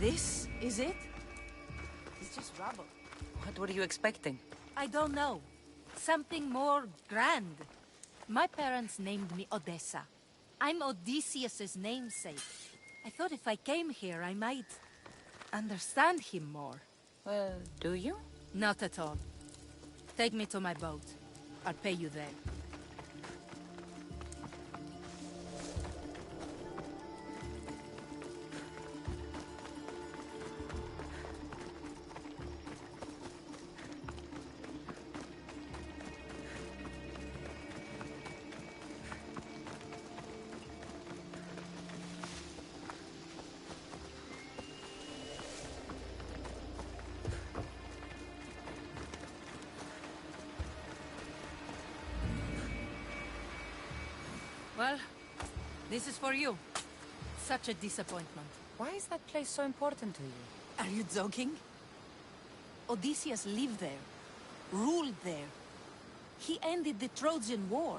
H: This is it? It's just rubble.
J: What were you expecting?
H: I don't know. Something more grand. My parents named me Odessa. I'm Odysseus's namesake. I thought if I came here, I might understand him more.
J: Well, do you?
H: Not at all. Take me to my boat. I'll pay you there. Well, this is for you. Such a disappointment.
J: Why is that place so important to you?
H: Are you joking? Odysseus lived there, ruled there. He ended the Trojan War,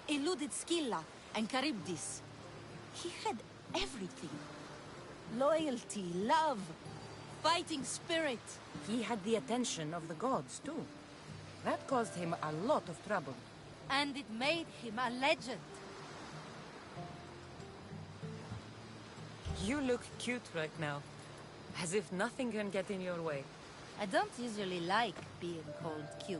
H: eluded Scylla and Charybdis. He had everything. Loyalty, love, fighting spirit.
J: He had the attention of the gods, too. That caused him a lot of trouble.
H: And it made him a legend.
J: You look cute right now. As if nothing can get in your way.
H: I don't usually like being called cute.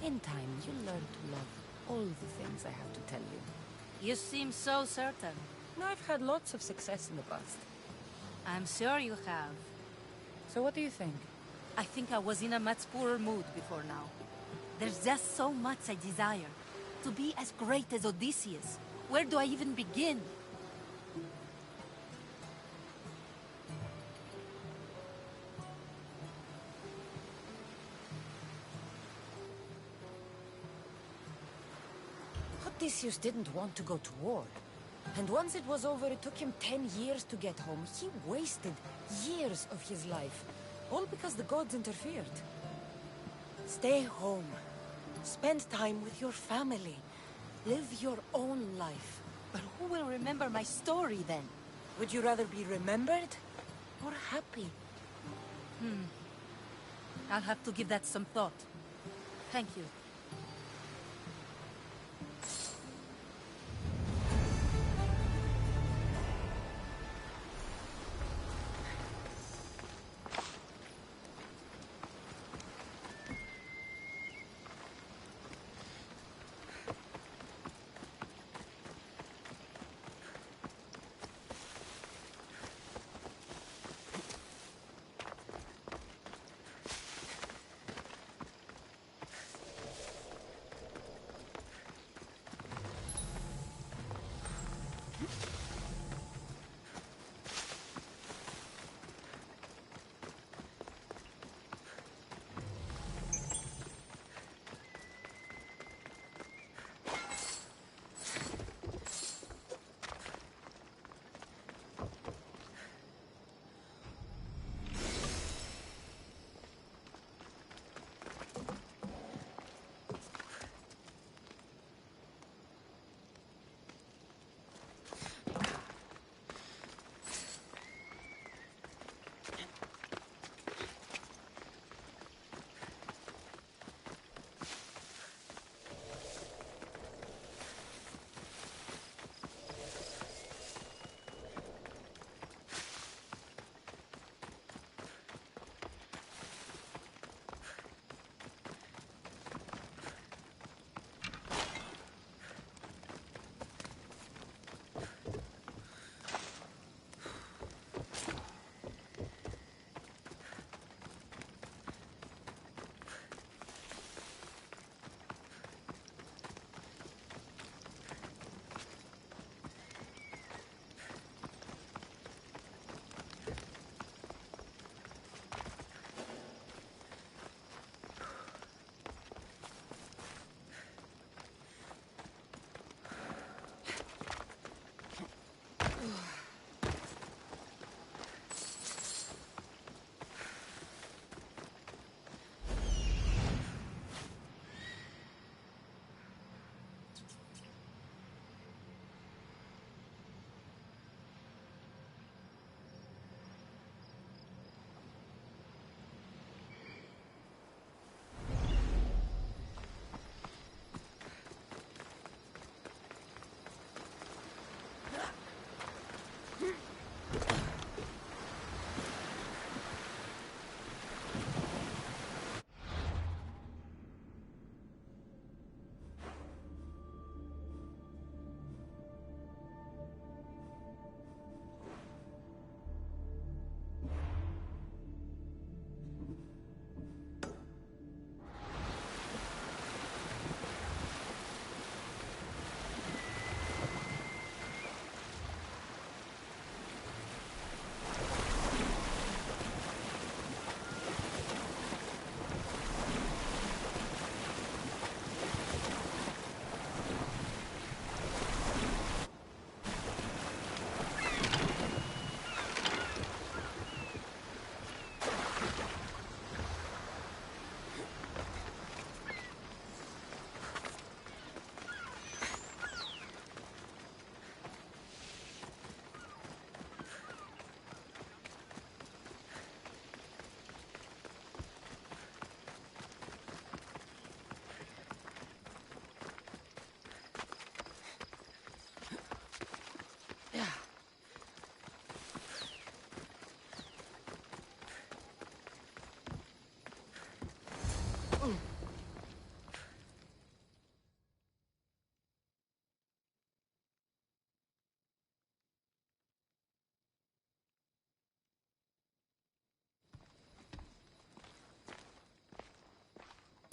J: In time, you'll learn to love all the things I have to tell you.
H: You seem so certain.
J: I've had lots of success in the past.
H: I'm sure you have.
J: So what do you think?
H: I think I was in a much poorer mood before now. There's just so much I desire. To be as great as Odysseus. Where do I even begin?
J: Odysseus didn't want to go to war. And once it was over, it took him 10 years to get home. He wasted years of his life. All because the gods interfered. Stay home. Spend time with your family. Live your own life.
H: But who will remember my story then?
J: Would you rather be remembered or happy?
H: I'll have to give that some thought. Thank you.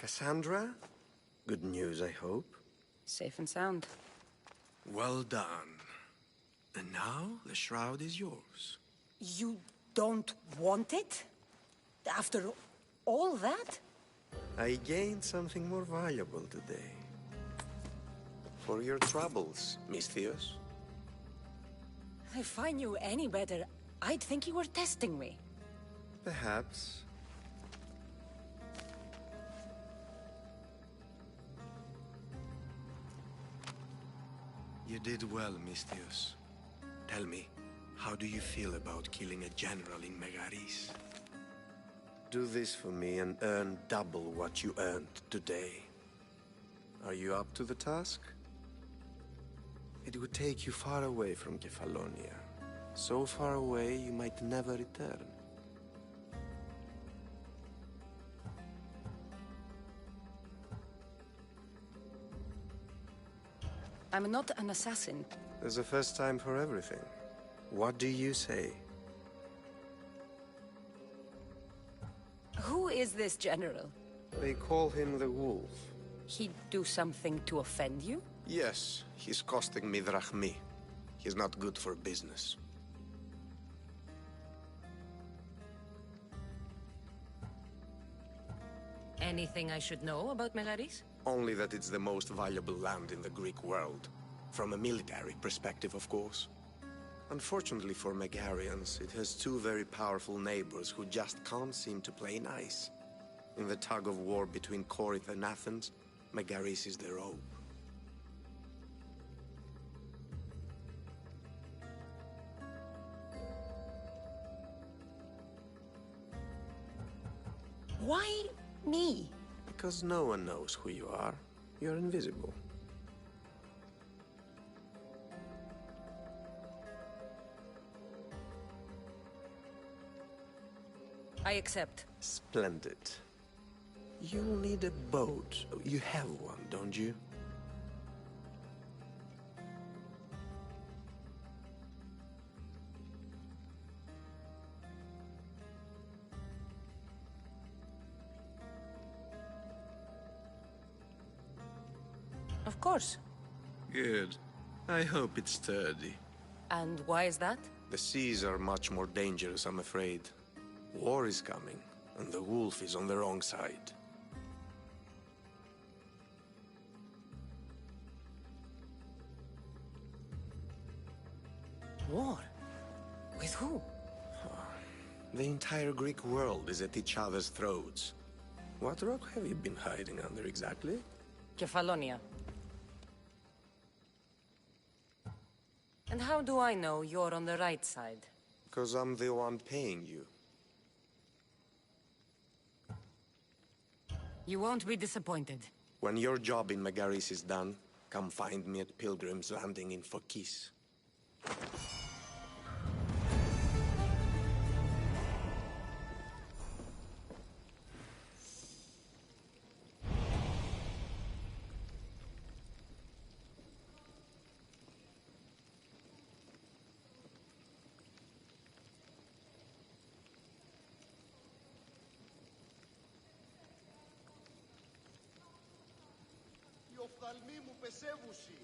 E: Cassandra? Good news, I hope.
J: Safe and sound.
E: Well done. And now, the shroud is yours.
J: You don't want it? After all that?
E: I gained something more valuable today. For your troubles, Miss Theos.
J: If I knew any better, I'd think you were testing me.
E: Perhaps. You did well, Miss Theos. Tell me, how do you feel about killing a general in Megaris? Do this for me and earn double what you earned today. Are you up to the task? It would take you far away from Kefalonia. So far away you might never return.
J: I'm not an assassin.
E: There's a first time for everything. What do you say?
J: Who is this general?
E: They call him the Wolf.
J: He'd do something to offend you?
E: Yes, he's costing me drachmi. He's not good for business.
K: Anything I should know about Megaris?
E: Only that it's the most valuable land in the Greek world. From a military perspective, of course. Unfortunately for Megarians, it has two very powerful neighbors who just can't seem to play nice. In the tug of war between Corinth and Athens, Megaris is their hope.
J: Why me?
E: Because no one knows who you are. You're invisible.
J: I accept.
E: Splendid. You'll need a boat. You have one, don't you?
J: Of course.
E: Good. I hope it's sturdy.
J: And why is that?
E: The seas are much more dangerous, I'm afraid. War is coming, and the wolf is on the wrong side.
J: War? With who?
E: The entire Greek world is at each other's throats. What rock have you been hiding under exactly?
J: Kefalonia. And how do I know you're on the right side?
E: Because I'm the one paying you.
J: You won't be disappointed.
E: When your job in Megaris is done, come find me at Pilgrim's Landing in Phokis.
U: Οι οφθαλμοί μου πεσεύουσι.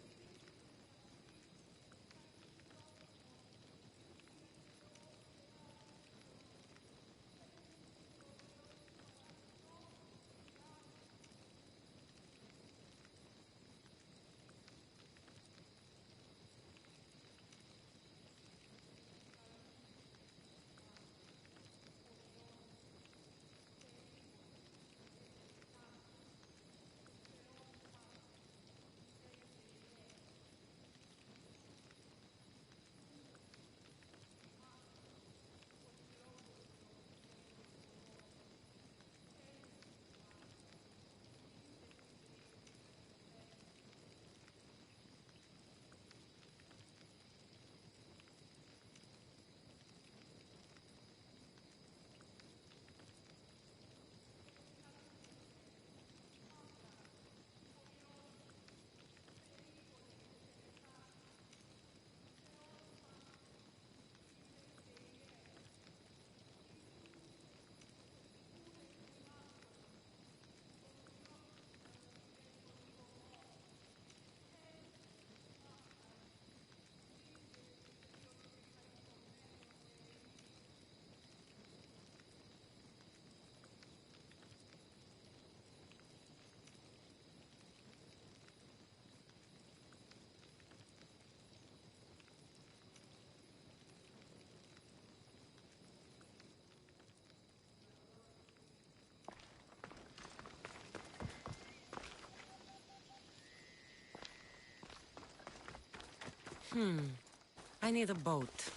K: I need a boat.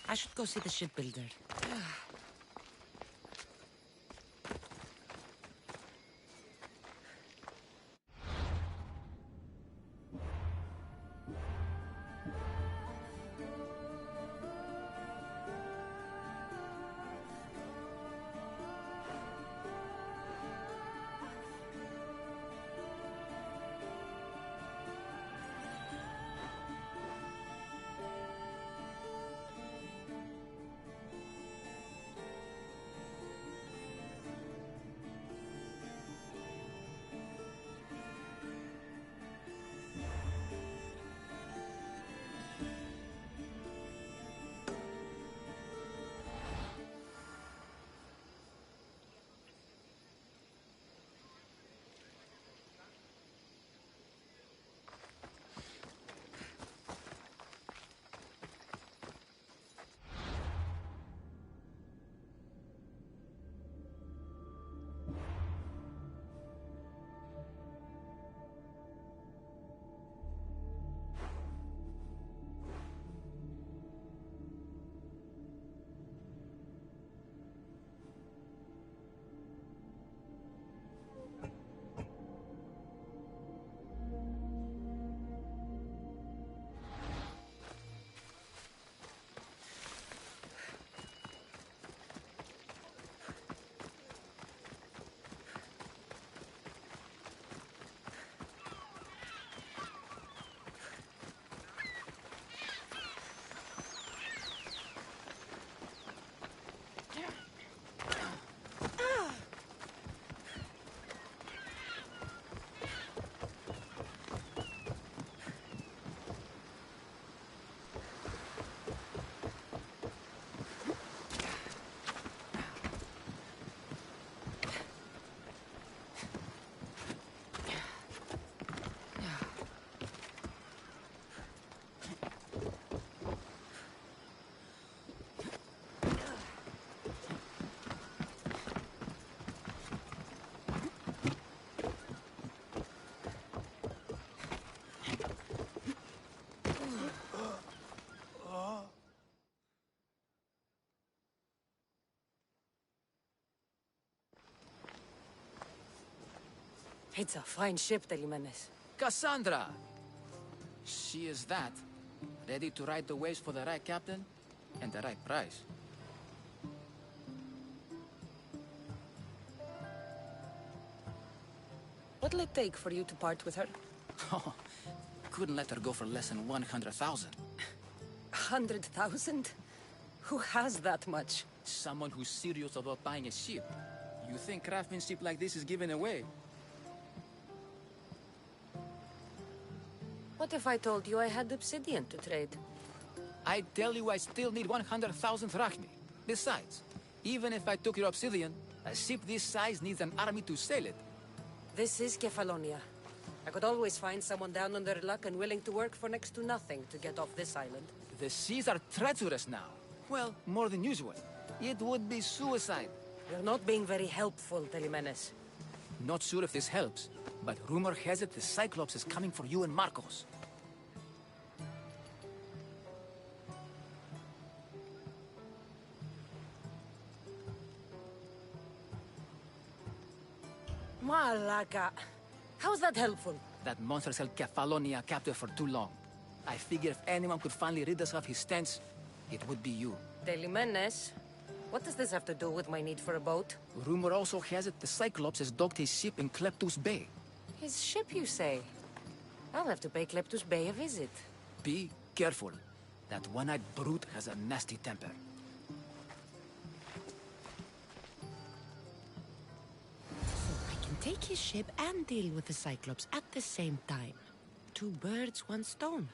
K: I should go see the shipbuilder. It's a fine ship, Telimenes.
N: Cassandra! She is that. Ready to ride the waves for the right captain and the right price.
K: What'll it take for you to part with her?
N: Oh, couldn't let her go for less than 100,000.
K: 100,000? Who has that much?
N: Someone who's serious about buying a ship. You think craftsmanship like this is given away?
K: What if I told you I had obsidian to trade?
N: I tell you I still need 100,000 drachmi. Besides, even if I took your obsidian, a ship this size needs an army to sail it.
K: This is Kefalonia. I could always find someone down on their luck and willing to work for next to nothing to get off this island.
N: The seas are treacherous now. Well, more than usual. It would be suicide.
K: You're not being very helpful, Telimenes.
N: Not sure if this helps, but rumor has it the Cyclops is coming for you and Marcos.
K: Malaka! How's that helpful?
N: That monster's held Kefalonia captive for too long. I figure if anyone could finally rid us of his stench, it would be you.
K: Telimenes, what does this have to do with my need for a boat?
N: Rumor also has it the Cyclops has docked his ship in Kleptus Bay.
K: His ship, you say? I'll have to pay Kleptus Bay a visit.
N: Be careful. That one-eyed brute has a nasty temper.
K: I can take his ship and deal with the Cyclops at the same time. Two birds, one stone.